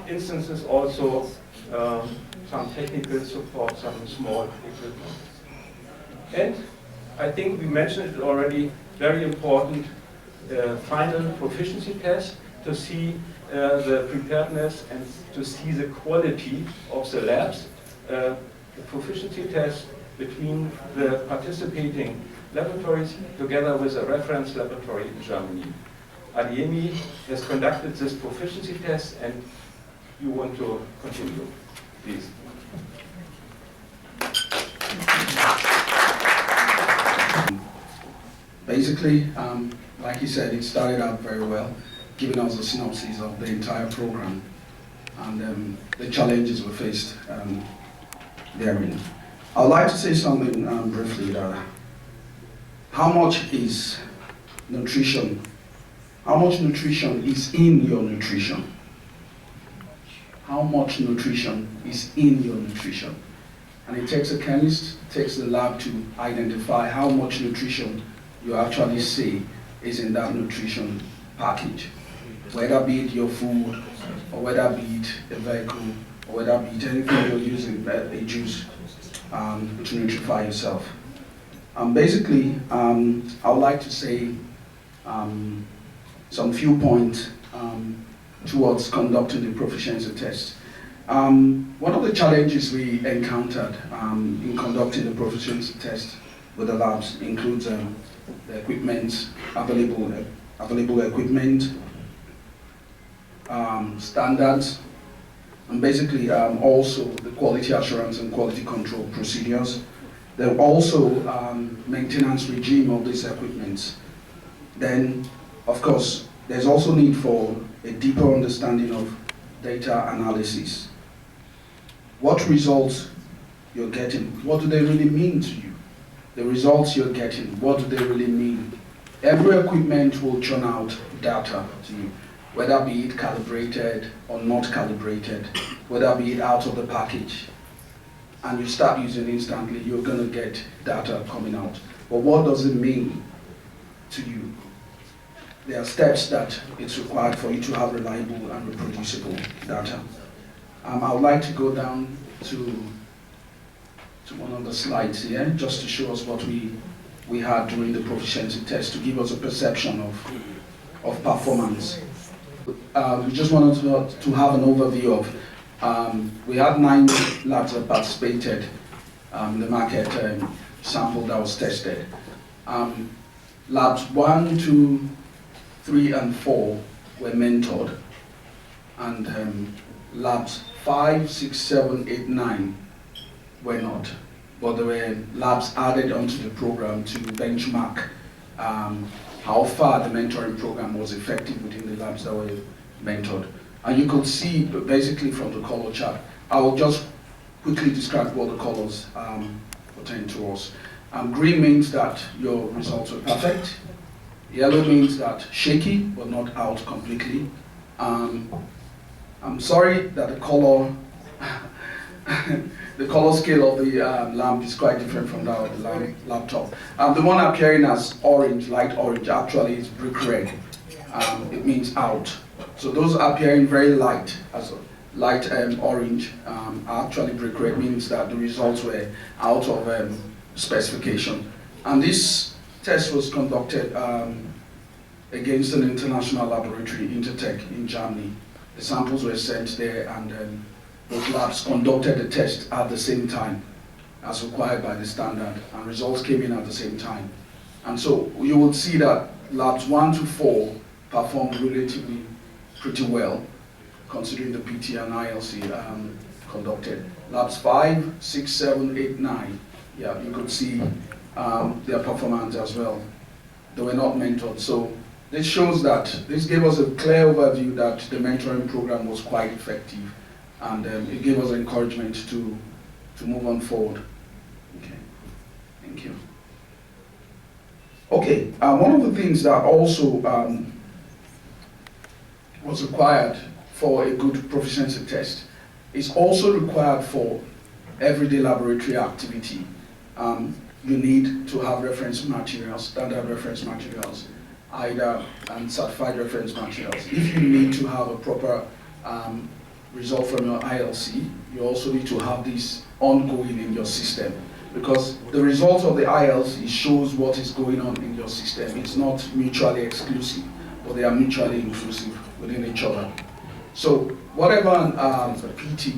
instances also some technical support, some small equipment. And I think we mentioned it already, very important final proficiency test to see the preparedness and to see the quality of the labs. The proficiency test between the participating laboratories together with a reference laboratory in Germany. Adiemi has conducted this proficiency test, and you want to continue, please. Basically, like you said, it started out very well, giving us a synopsis of the entire program and the challenges we faced therein. I would like to say something briefly that how much is nutrition? How much nutrition is in your nutrition? How much nutrition is in your nutrition? And it takes a chemist, it takes the lab to identify how much nutrition you actually see is in that nutrition package, whether be it your food, or whether be it a vehicle, or whether be it anything you're using, a juice, to nutrify yourself. Basically, I would like to say some few points towards conducting the proficiency test. One of the challenges we encountered in conducting the proficiency test with the labs includes the equipment, available equipment, standards, and basically also the quality assurance and quality control procedures. There are also maintenance regime of these equipment. Then, of course, there's also need for a deeper understanding of data analysis. What results you're getting, what do they really mean to you? The results you're getting, what do they really mean? Every equipment will churn out data to you, whether be it calibrated or not calibrated, whether be it out of the package. And you start using it instantly, you're going to get data coming out. But what does it mean to you? There are steps that it's required for you to have reliable and reproducible data. I would like to go down to one of the slides here, just to show us what we had during the proficiency test, to give us a perception of performance. We just wanted to have an overview of, we had 9 labs that participated in the market sample that was tested. Labs 1, 2, 3, and 4 were mentored, and labs 5, 6, 7, 8, 9 were not. But there were labs added onto the program to benchmark how far the mentoring program was effective within the labs that were mentored. And you could see basically from the color chart. I will just quickly describe what the colors pertain to us. Green means that your results were perfect. Yellow means that shaky, but not out completely. I'm sorry that the color the color scale of the lamp is quite different from that of the laptop. The one appearing as orange, light orange, actually is brick red. It means out. So those appearing very light, as light orange, are actually brick red, means that the results were out of specification. And this test was conducted against an international laboratory, Intertech, in Germany. The samples were sent there, and both labs conducted the test at the same time as required by the standard, and results came in at the same time. And so you would see that labs 1 to 4 performed relatively pretty well, considering the PT and ILC conducted. Labs 5, 6, 7, 8, 9, yeah, you could see their performance as well. They were not mentored. So this shows that, this gave us a clear overview that the mentoring program was quite effective, and it gave us encouragement to move on forward. Okay, thank you. Okay, one of the things that also was required for a good proficiency test is also required for everyday laboratory activity. You need to have reference materials, standard reference materials, either and certified reference materials. If you need to have a proper result from your ILC, you also need to have this ongoing in your system, because the result of the ILC shows what is going on in your system. It's not mutually exclusive, but they are mutually inclusive within each other. So whatever PT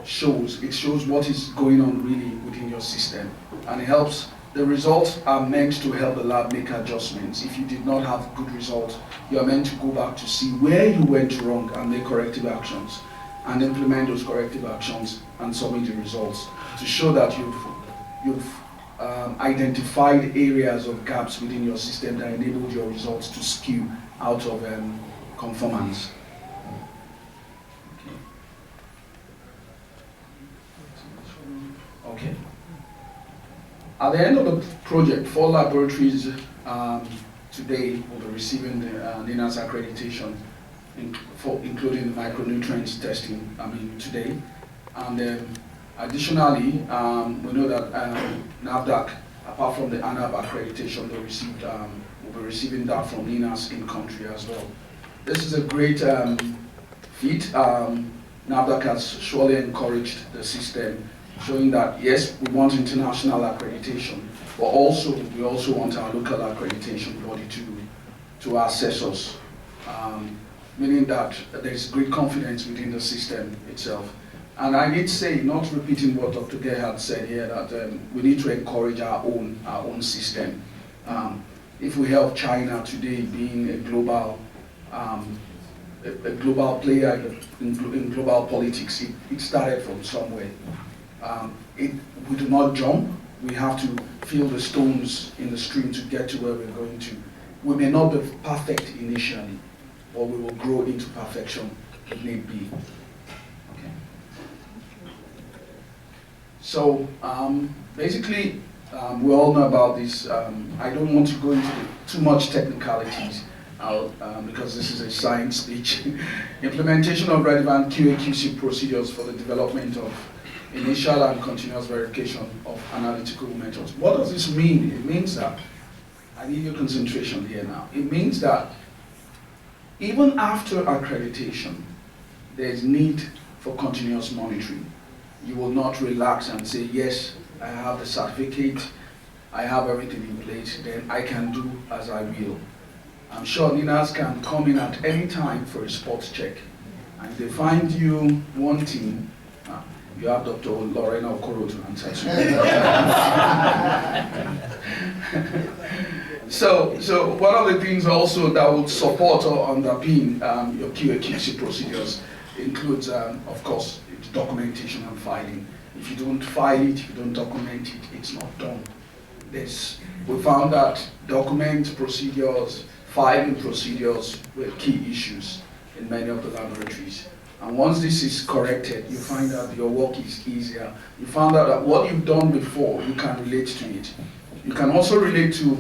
shows, it shows what is going on really within your system, and it helps. The results are meant to help the lab make adjustments. If you did not have good results, you are meant to go back to see where you went wrong and make corrective actions, and implement those corrective actions and submit the results to show that you've identified areas of gaps within your system that enabled your results to skew out of conformance. Okay. At the end of the project, 4 laboratories today will be receiving the NINA's accreditation, including the micronutrients testing, today. And additionally, we know that NAFDAC, apart from the ANAB accreditation, they received We'll be receiving that from NINAS in country as well. This is a great feat. NAFDAC has surely encouraged the system, showing that yes, we want international accreditation, but also we also want our local accreditation body to assess us, meaning that there's great confidence within the system itself. And I need to say, not repeating what Dr. Gerhard said here, that we need to encourage our own system. If we help China today being a global player in global politics, it started from somewhere. We do not jump. We have to feel the stones in the stream to get to where we're going to. We may not be perfect initially, but we will grow into perfection if need be. Okay. So basically, we all know about this. I don't want to go into too much technicalities because this is a science speech. Implementation of relevant QA/QC procedures for the development of initial and continuous verification of analytical methods. What does this mean? It means that, I need your concentration here now. It means that even after accreditation, there is need for continuous monitoring. You will not relax and say, yes, I have the certificate, I have everything in place, then I can do as I will. I'm sure NINAS can come in at any time for a sports check. And if they find you wanting, you have Dr. Lorena Okoro to answer to. So one of the things also that would support or underpin your QA/QC procedures includes, of course, documentation and filing. If you don't file it, if you don't document it, it's not done. We found that document procedures, filing procedures were key issues in many of the laboratories. And once this is corrected, you find out your work is easier. You find out that what you've done before, you can relate to it. You can also relate to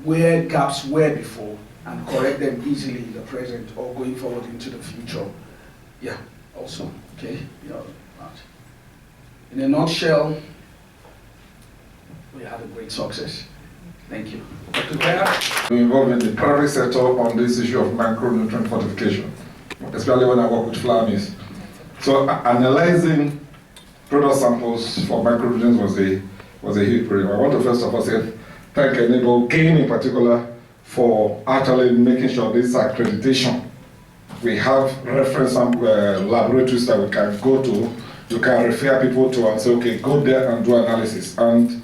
where gaps were before and correct them easily in the present or going forward into the future. Yeah, also, okay? In a nutshell, we had a great success. Thank you. Dr. Gerhard? We involved in the private sector on this issue of micronutrient fortification, especially when I work with flour mills. So analyzing product samples for micronutrients was a huge problem. I want to first of all say thank Enable GAIN in particular for actually making sure this accreditation. We have reference laboratories that we can go to. You can refer people to and say, okay, go there and do analysis. And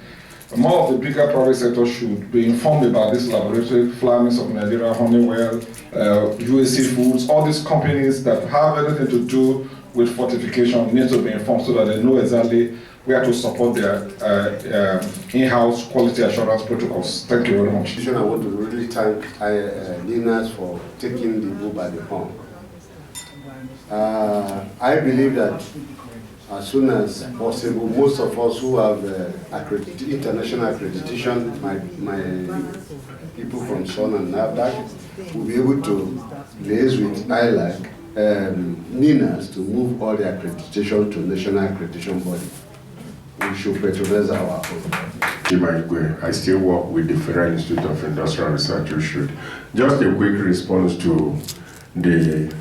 more of the bigger private sector should be informed about this laboratory, Flour Mills of Nigeria, Honeywell, UAC Foods, all these companies that have anything to do with fortification need to be informed so that they know exactly where to support their in-house quality assurance protocols. Thank you very much. I want to really thank NINAS for taking the bull by the horn. I believe that as soon as possible, most of us who have international accreditation, my people from SON and NAFDAC, will be able to liaise with ILAC, NINAS to move all the accreditation to national accreditation body. We should patronize our own. I still work with the Federal Institute of Industrial Research. You should. Just a quick response to the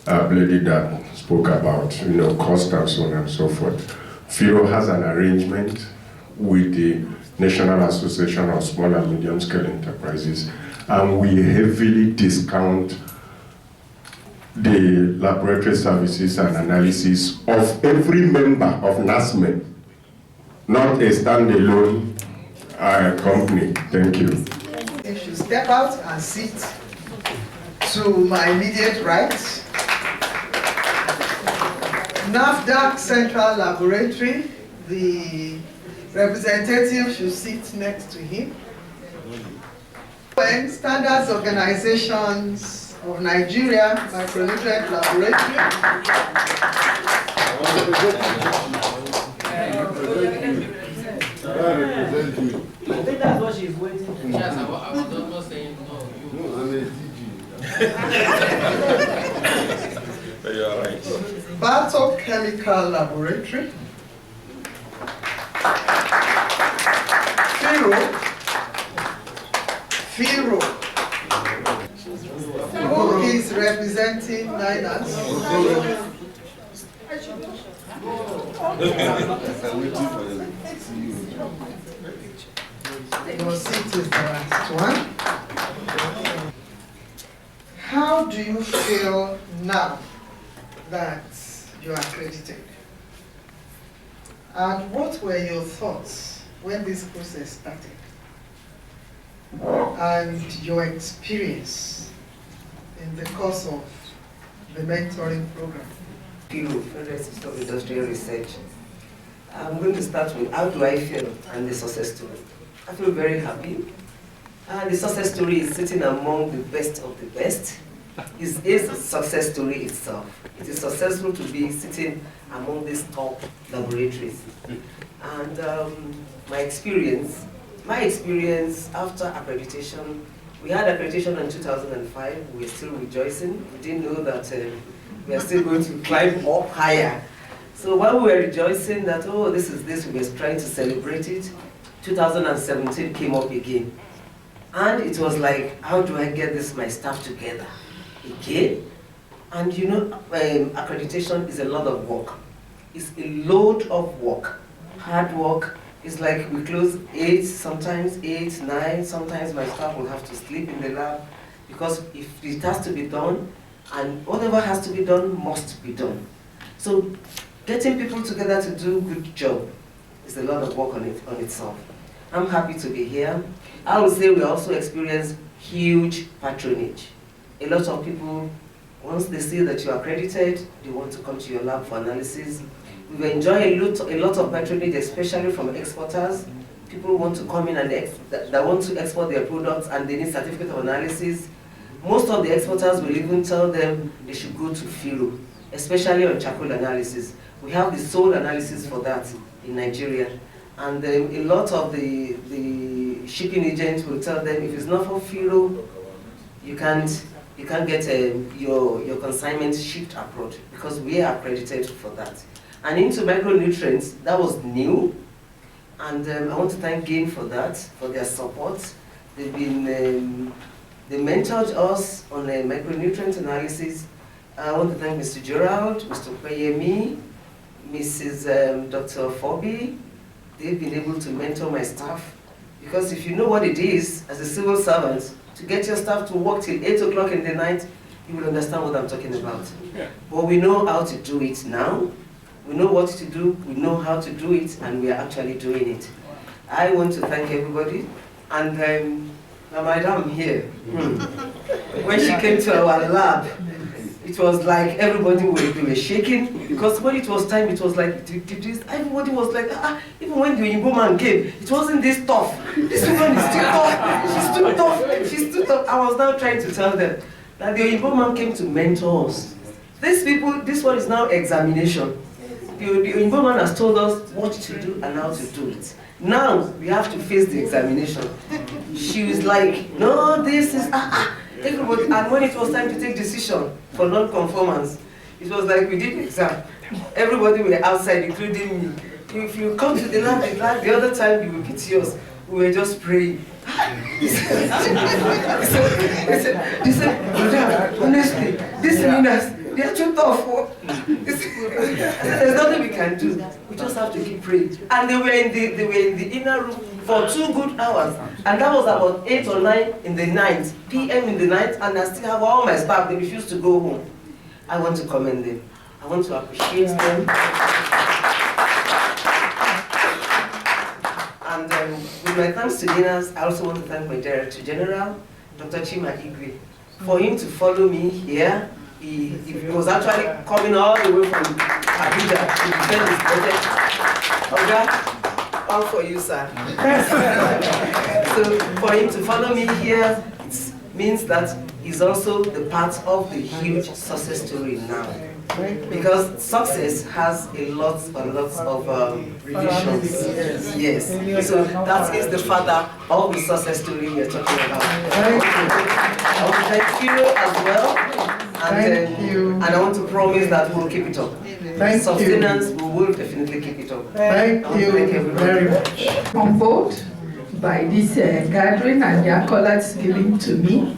lady that spoke about, cost and so on and so forth. FIIRO has an arrangement with the National Association of Small and Medium Scale Enterprises, and we heavily discount the laboratory services and analysis of every member of NASME, not a standalone company. Thank you. You should step out and sit to my immediate right. NAFDAC Central Laboratory, the representative should sit next to him. When Standards Organizations of Nigeria Micronutrient Laboratory. I think that's what she's waiting for. Yes, I was not saying no. No, I'm a DG. You are right. Chemical Laboratory. FIIRO, who is representing Niners. Your seat is the last one. How do you feel now that you are accredited? And what were your thoughts when this process started? And your experience in the course of the mentoring program? FIIRO, Federal Institute of Industrial Research. I'm going to start with how do I feel and the success story. I feel very happy. The success story is sitting among the best of the best. It is a success story itself. It is successful to be sitting among these top laboratories. And my experience after accreditation, we had accreditation in 2005. We were still rejoicing. We didn't know that we are still going to climb up higher. So while we were rejoicing that, oh, this is this, we were trying to celebrate it, 2017 came up again. And it was like, how do I get my staff together again? And you know, accreditation is a lot of work. It's a load of work, hard work. It's like we close 8, sometimes 8, 9, sometimes my staff will have to sleep in the lab because if it has to be done, and whatever has to be done must be done. So getting people together to do a good job is a lot of work on itself. I'm happy to be here. I would say we also experience huge patronage. A lot of people, once they see that you are accredited, they want to come to your lab for analysis. We enjoy a lot of patronage, especially from exporters. People want to come in and that want to export their products and they need certificate of analysis. Most of the exporters will even tell them they should go to FIIRO, especially on charcoal analysis. We have the sole analysis for that in Nigeria. And a lot of the shipping agents will tell them if it's not for FIIRO, you can't get your consignment shipped abroad because we are accredited for that. And into micronutrients, that was new. And I want to thank GAIN for that, for their support. They've been, they mentored us on the micronutrient analysis. I want to thank Mr. Gerald, Mr. Payemi, Mrs. Dr. Fobi. They've been able to mentor my staff. Because if you know what it is, as a civil servant, to get your staff to work till 8 o'clock in the night, you will understand what I'm talking about. Yeah. But we know how to do it now. We know what to do, we know how to do it, and we are actually doing it. I want to thank everybody. And my madam here, when she came to our lab, it was like everybody were shaking because when it was time, it was like everybody was like, even when the Oyinbo man came, it wasn't this tough. This woman is still tough. She's too tough. She's too tough. I was now trying to tell them that the Oyinbo man came to mentor us. These people, this one is now examination. The Oyinbo man has told us what to do and how to do it. Now we have to face the examination. She was like, no, this is everybody. And when it was time to take decision for non-conformance, it was like we did exam. Everybody were outside, including me. If you come to the lab, the other time you will get yours. We were just praying. They said, honestly, this means they are too tough. There's nothing we can do. We just have to keep praying. And they were in the inner room for 2 good hours. And that was about 8 or 9 in the night, PM in the night, and I still have all my staff. They refused to go home. I want to commend them. I want to appreciate them. And with my thanks to Dinas, I also want to thank my Director General, Dr. Chima Igwe, for him to follow me here. He was actually coming all the way from Abuja to defend his project. Oga, all for you, sir. So for him to follow me here, it means that he's also the part of the huge success story now. Because success has a lot of relations. Yes. So that is the father of the success story we're talking about. I want to thank FIIRO as well. And I want to promise that we'll keep it up. Sustenance, we will definitely keep it up. Thank you very much. On board. by this gathering and the accolades given to me.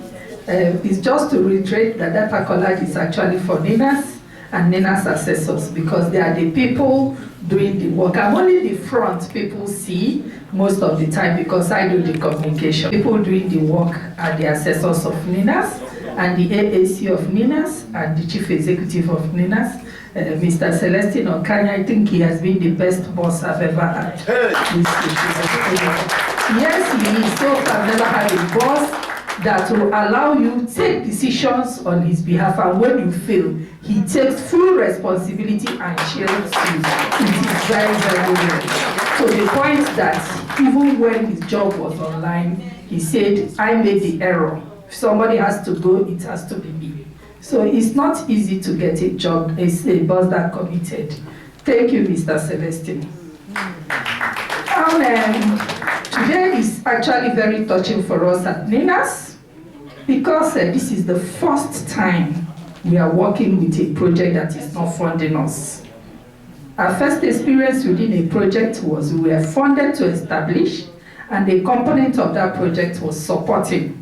It's just to reiterate that that accolade is actually for NINAS and NINAS assessors, because they are the people doing the work. I'm only the front people see most of the time because I do the communication. People doing the work are the assessors of NINAS and the AAC of NINAS and the chief executive of NINAS. Mr. Celestine Okanya, I think he has been the best boss I've ever had. Yes, he is. So I've never had a boss that will allow you to take decisions on his behalf, and when you fail, he takes full responsibility and shields you. It is very, very well. So the point that even when his job was online, he said, I made the error. If somebody has to go, it has to be me. So it's not easy to get a job, a boss that committed. Thank you, Mr. Celestine. Today is actually very touching for us at NINAS, because this is the first time we are working with a project that is not funding us. Our first experience within a project was we were funded to establish, and a component of that project was supporting.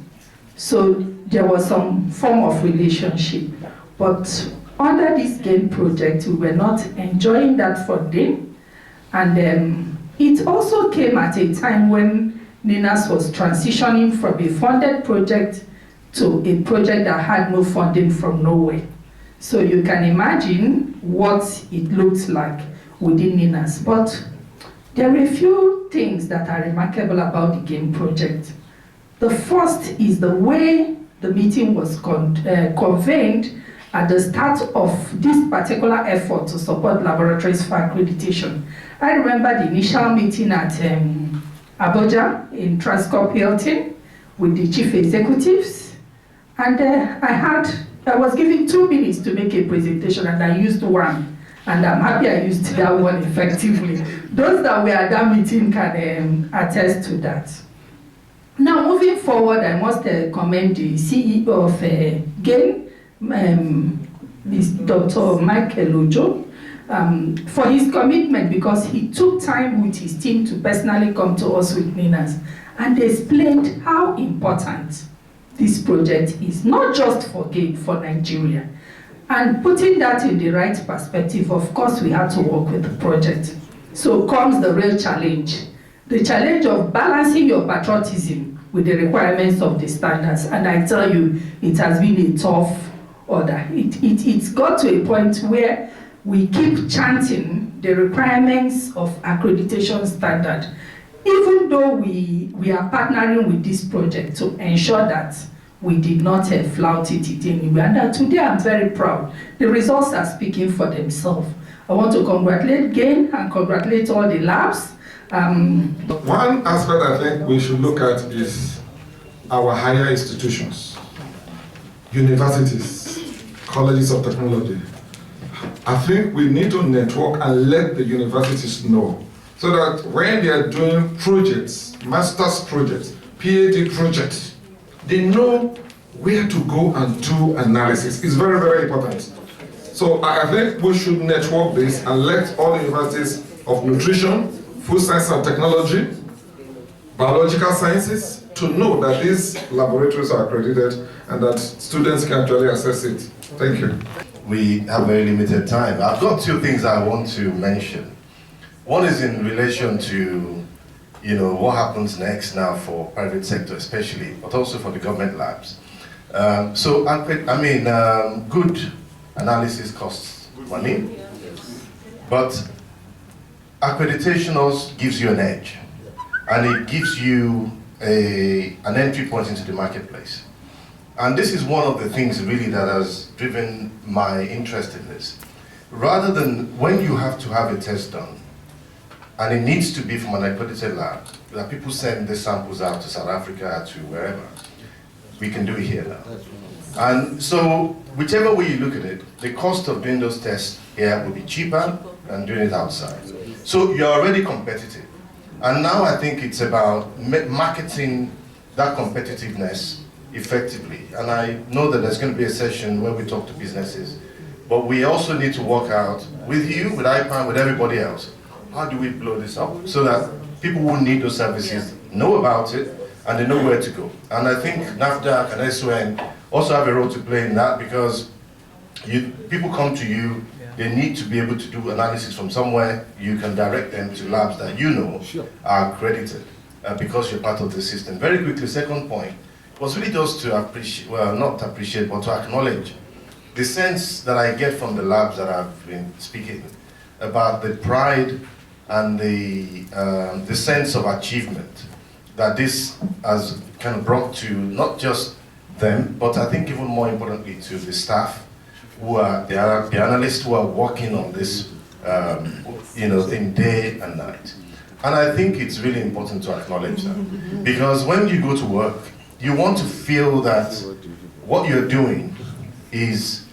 So there was some form of relationship. But under this GAIN project, we were not enjoying that funding. And it also came at a time when NINAS was transitioning from a funded project to a project that had no funding from nowhere. So you can imagine what it looked like within NINAS. But there are a few things that are remarkable about the GAIN project. The first is the way the meeting was convened at the start of this particular effort to support laboratories for accreditation. I remember the initial meeting at Abuja in Transcorp Hilton with the chief executives, and I was given 2 minutes to make a presentation, and I used one, and I'm happy I used that one effectively. Those that were at that meeting can attest to that. Now, moving forward, I must commend the CEO of GAIN, Dr. Michael Ojo, for his commitment, because he took time with his team to personally come to us with NINAS and explained how important this project is, not just for GAIN, for Nigeria. And putting that in the right perspective, of course, we had to work with the project. So comes the real challenge. The challenge of balancing your patriotism with the requirements of the standards. And I tell you, it has been a tough order. It's got to a point where we keep chanting the requirements of accreditation standard, even though we are partnering with this project to ensure that we did not flout it anywhere. And today I'm very proud. The results are speaking for themselves. I want to congratulate GAIN and congratulate all the labs. One aspect I think we should look at is our higher institutions, universities, colleges of technology. I think we need to network and let the universities know, so that when they are doing projects, master's projects, PhD projects, they know where to go and do analysis. It's very, very important. So I think we should network this and let all the universities of nutrition, food science and technology, biological sciences, to know that these laboratories are accredited and that students can actually access it. Thank you. We have very limited time. I've got 2 things I want to mention. One is in relation to, what happens next now for private sector especially, but also for the government labs. Good analysis costs money, but accreditation also gives you an edge, and it gives you an entry point into the marketplace. And this is one of the things really that has driven my interest in this. Rather than when you have to have a test done, and it needs to be from an accredited lab, that people send the samples out to South Africa, to wherever, we can do it here now. And so, whichever way you look at it, the cost of doing those tests here will be cheaper than doing it outside. So you're already competitive. And now I think it's about marketing that competitiveness effectively. And I know that there's going to be a session where we talk to businesses, but we also need to work out with you, with IPAN, with everybody else, how do we blow this up so that people who need those services know about it, and they know where to go. And I think NAFDAC and SON also have a role to play in that, because people come to you, they need to be able to do analysis from somewhere. You can direct them to labs that you know are accredited because you're part of the system. Very quickly, second point was really just to appreciate, well, not appreciate, but to acknowledge the sense that I get from the labs that I've been speaking about the pride and the sense of achievement that this has kind of brought to not just them, but I think even more importantly to the staff who are the analysts who are working on this thing day and night. And I think it's really important to acknowledge that, because when you go to work, you want to feel that what you're doing is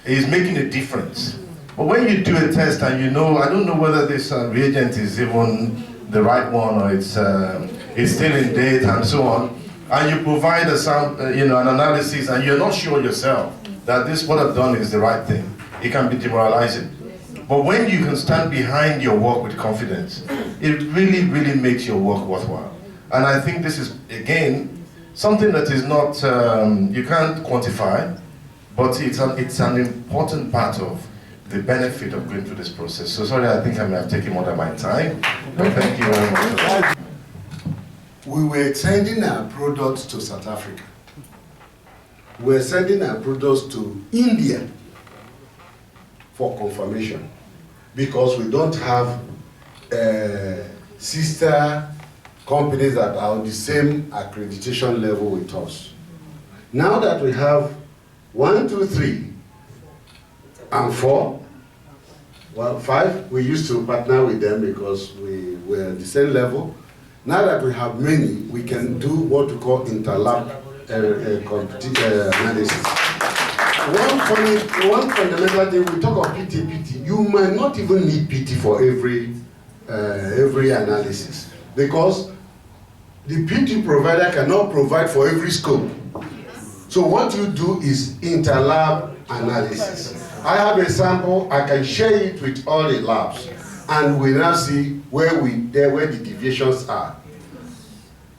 making a difference. But when you do a test and you know, I don't know whether this reagent is even the right one, or it's still in date and so on, and you provide an analysis and you're not sure yourself that this, what I've done is the right thing, it can be demoralizing. But when you can stand behind your work with confidence, it really, really makes your work worthwhile. And I think this is, again, something that is not, you can't quantify, but it's an important part of the benefit of going through this process. So sorry, I think I may have taken more than my time, but thank you very much. We were sending our products to South Africa. We were sending our products to India for confirmation, because we don't have sister companies that are on the same accreditation level with us. Now that we have 1, 2, 3, and 4, well, 5, we used to partner with them because we were at the same level. Now that we have many, we can do what we call interlab analysis. One fundamental thing, we talk of PT. You might not even need PT for every analysis, because the PT provider cannot provide for every scope. So what you do is interlab analysis. I have a sample, I can share it with all the labs, and we now see where the deviations are.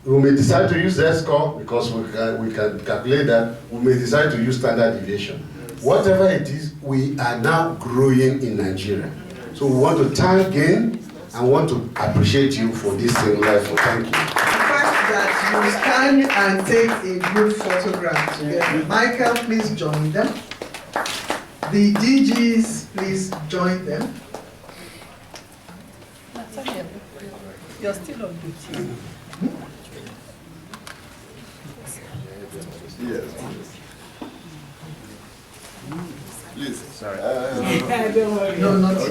We may decide to use that score because we can calculate that. We may decide to use standard deviation. Whatever it is, we are now growing in Nigeria. So we want to thank again and want to appreciate you for this thing. So thank you. The fact that you stand and take a group photograph together. Michael, please join them. The DGs, please join them. You're still on duty. Yes. Please. Sorry. No, not yet.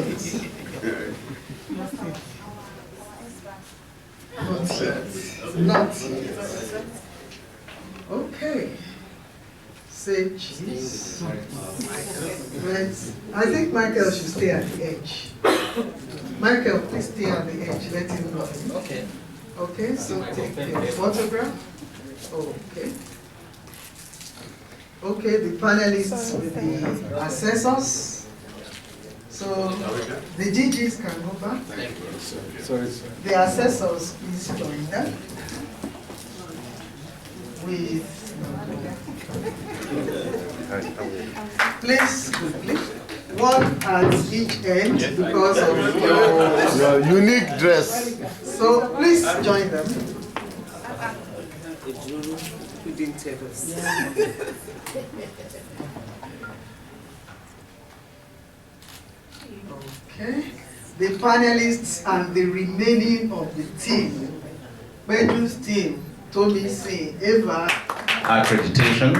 Not yet. Okay. Say cheese. Right. I think Michael should stay at the edge. Michael, please stay at the edge. Let him know. Okay. Okay, so take the photograph. Okay. Okay, the panelists with the assessors. So the DGs can go back. Thank you. Sorry. The assessors, please join them. With please quickly. One at each end because of Your unique dress. So please join them. Who didn't tell us? Okay. The panelists and the remaining of the team. Bedou's team, Tommy Singh, Eva. Accreditation.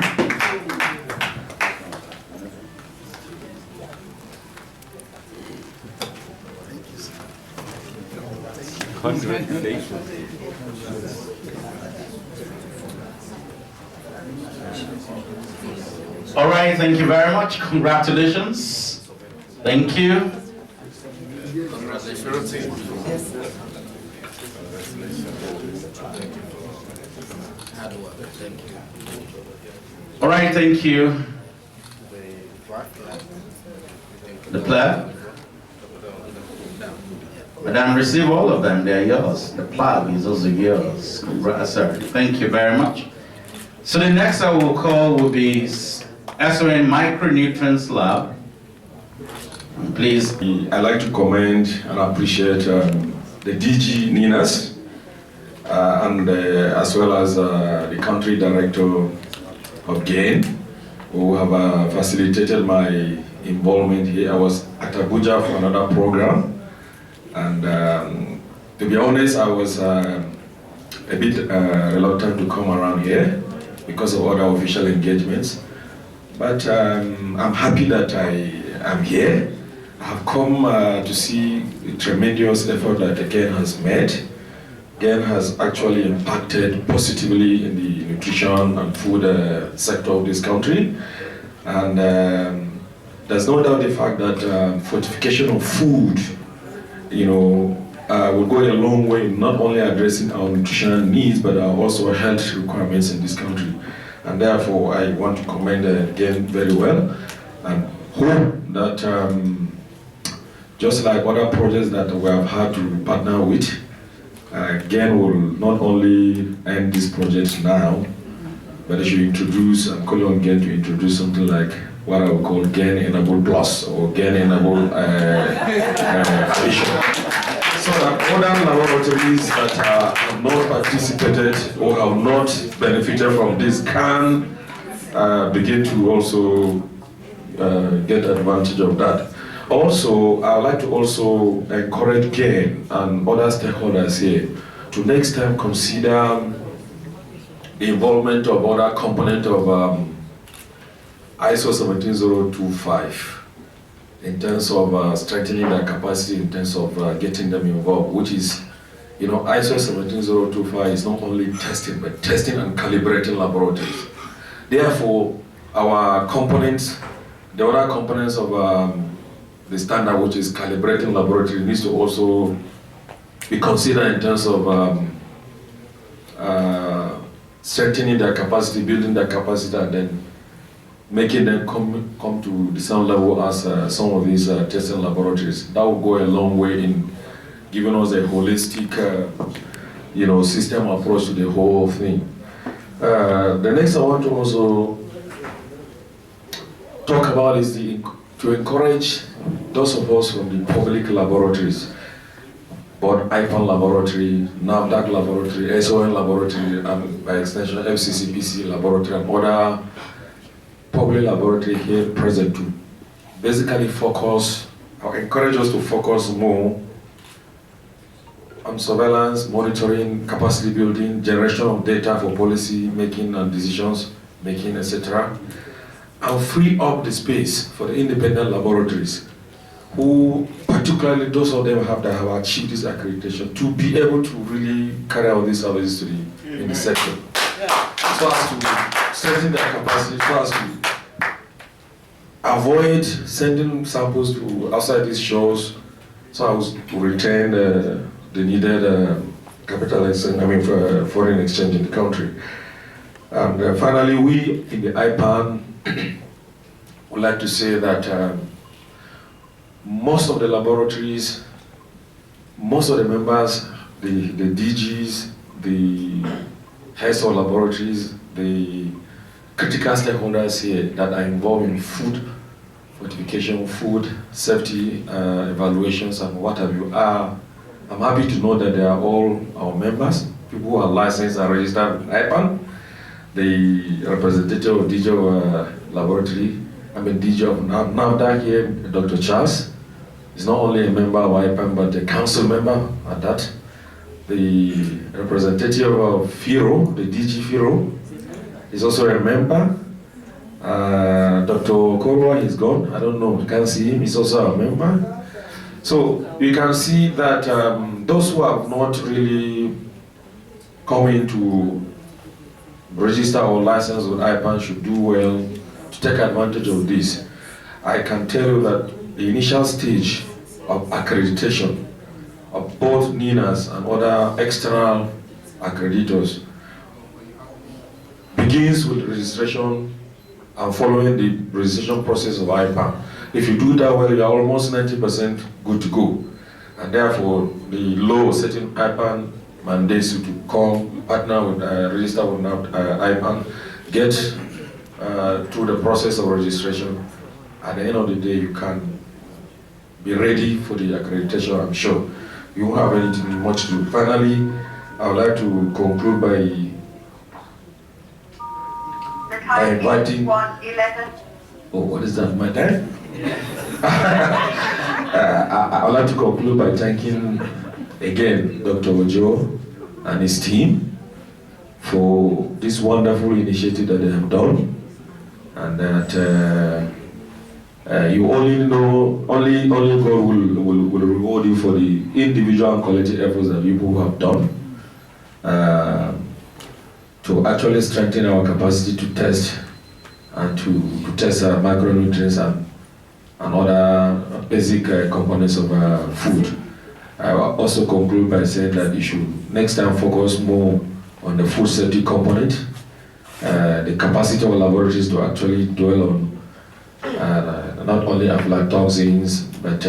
Congratulations. All right, thank you very much. Congratulations. Thank you. Congratulations. Yes, sir. Hard work. Thank you. All right, thank you. The player. Madam, receive all of them, they're yours. The plug is also yours. Congrats, sir. Thank you very much. So the next I will call will be SON Micronutrients Lab. Please. I'd like to commend and appreciate the DG Ninas and as well as the country director of GAIN, who have facilitated my involvement here. I was at Abuja for another program, and to be honest, I was a bit reluctant to come around here because of other official engagements. But I'm happy that I am here. I have come to see the tremendous effort that GAIN has made. GAIN has actually impacted positively in the nutrition and food sector of this country. And there's no doubt the fact that fortification of food, will go a long way in not only addressing our nutritional needs, but also health requirements in this country. And therefore, I want to commend GAIN very well and hope that just like other projects that we have had to partner with, GAIN will not only end this project now, but they should introduce, I'm calling on GAIN to introduce something like what I would call GAIN Enable Plus or GAIN Enable Addition. So that other laboratories that have not participated or have not benefited from this can begin to also get advantage of that. Also, I would like to also encourage GAIN and other stakeholders here to next time consider the involvement of other component of ISO 17025 in terms of strengthening their capacity, in terms of getting them involved, which is, ISO 17025 is not only testing, but testing and calibrating laboratories. Therefore, our components, the other components of the standard, which is calibrating laboratory, needs to also be considered in terms of strengthening their capacity, building their capacity, and then making them come to the same level as some of these testing laboratories. That will go a long way in giving us a holistic, system approach to the whole thing. The next I want to also talk about is to encourage those of us from the public laboratories, but IPAN laboratory, NAVDAC laboratory, SON laboratory, and by extension FCCPC laboratory, and other public laboratory here present to basically focus, or encourage us to focus more on surveillance, monitoring, capacity building, generation of data for policy making and decisions making, etc. And free up the space for the independent laboratories, who, particularly those of them that have achieved this accreditation, to be able to really carry out these services in the sector. So as to strengthen their capacity, so as to avoid sending samples to outside these shows, so as to retain the needed capital exchange, for foreign exchange in the country. And finally, we in the IPAN would like to say that most of the laboratories, most of the members, the DGs, the heads of laboratories, the critical stakeholders here that are involved in food fortification, food safety evaluations and what have you I'm happy to know that they are all our members, people who are licensed and registered with IPAN. The representative of DG laboratory, DG of NAVDAC here, Dr. Charles, is not only a member of IPAN, but a council member at that. The representative of FIIRO, the DG FIIRO, is also a member. Dr. Korwa is gone, I don't know, you can't see him, he's also a member. So you can see that those who have not really come in to register or license with IPAN should do well to take advantage of this. I can tell you that the initial stage of accreditation of both NINAS and other external accreditors begins with registration and following the registration process of IPAN. If you do that well, you're almost 90% good to go. and therefore the law setting IPAN mandates you to come, partner with, register with IPAN, get through the process of registration. At the end of the day, you can be ready for the accreditation, I'm sure. You won't have anything much to do. Finally, I would like to conclude by inviting... Oh, what is that, my time? I would like to conclude by thanking again Dr. Ojo and his team for this wonderful initiative that they have done, and that you only know, only God will reward you for the individual and collective efforts that people have done to actually strengthen our capacity to test and to test micronutrients and other basic components of food. I will also conclude by saying that you should next time focus more on the food safety component, the capacity of laboratories to actually dwell on not only aflatoxins, but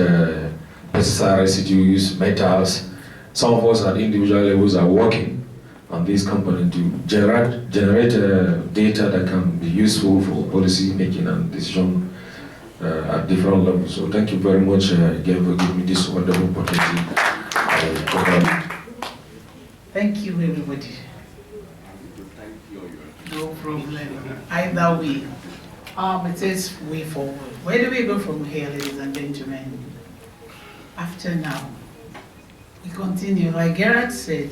pesticide residues, metals. Some of us at individual levels are working on this component to generate data that can be useful for policy making and decision at different levels. So thank you very much again for giving me this wonderful opportunity. Thank you, everybody. No problem. Either way. It says way forward. Where do we go from here, ladies and gentlemen? After now, we continue. Like Gerard said,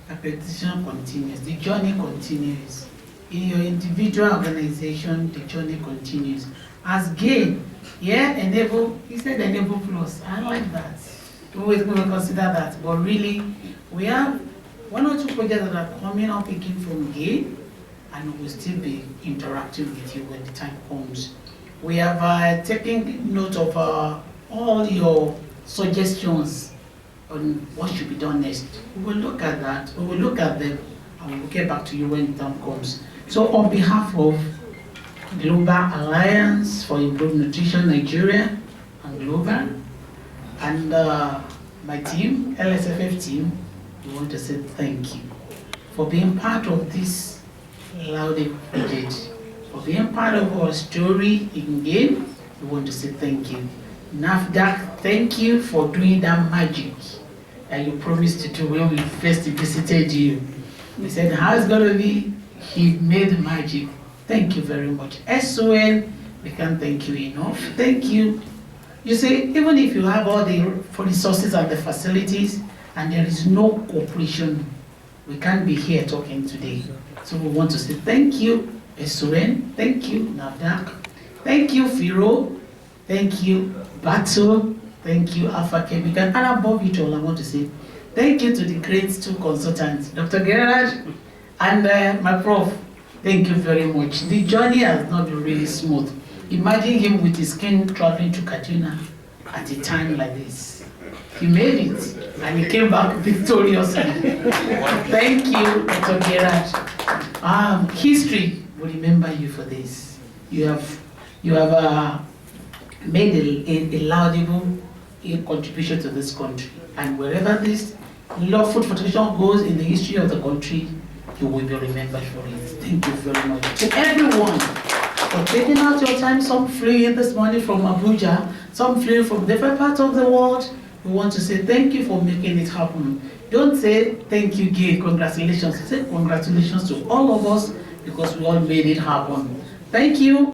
accreditation continues. The journey continues. In your individual organization, the journey continues. As GAIN, yeah, enable, he said enable plus. I like that. We will consider that. But really, we have 1 or 2 projects that are coming up again from GAIN, and we will still be interacting with you when the time comes. We have taken note of all your suggestions on what should be done next. We will look at that, we will look at them, and we will get back to you when the time comes. So on behalf of Global Alliance for Improved Nutrition Nigeria and Global, and my team, LSFF team, we want to say thank you for being part of this Laude project, for being part of our story in GAIN. We want to say thank you. NAFDAC, thank you for doing that magic that you promised to do when we first visited you. We said, how it's going to be? He made the magic. Thank you very much. SON, we can't thank you enough. Thank you. You see, even if you have all the resources and the facilities and there is no cooperation, we can't be here talking today. So we want to say thank you, SON, thank you, NAFDAC, thank you, FIIRO, thank you, Bato, thank you, Alpha Chemical, and above it all, I want to say thank you to the great 2 consultants, Dr. Gerard and my prof. Thank you very much. The journey has not been really smooth. Imagine him with his skin traveling to Kaduna at a time like this. He made it, and he came back victoriously. Thank you, Dr. Gerard. History will remember you for this. You have made a laudable contribution to this country, and wherever this law food fortification goes in the history of the country, you will be remembered for it. Thank you very much to everyone for taking out your time. Some flew in this morning from Abuja, some flew from different parts of the world. We want to say thank you for making it happen. Don't say thank you, GAIN, congratulations. Say congratulations to all of us because we all made it happen. Thank you.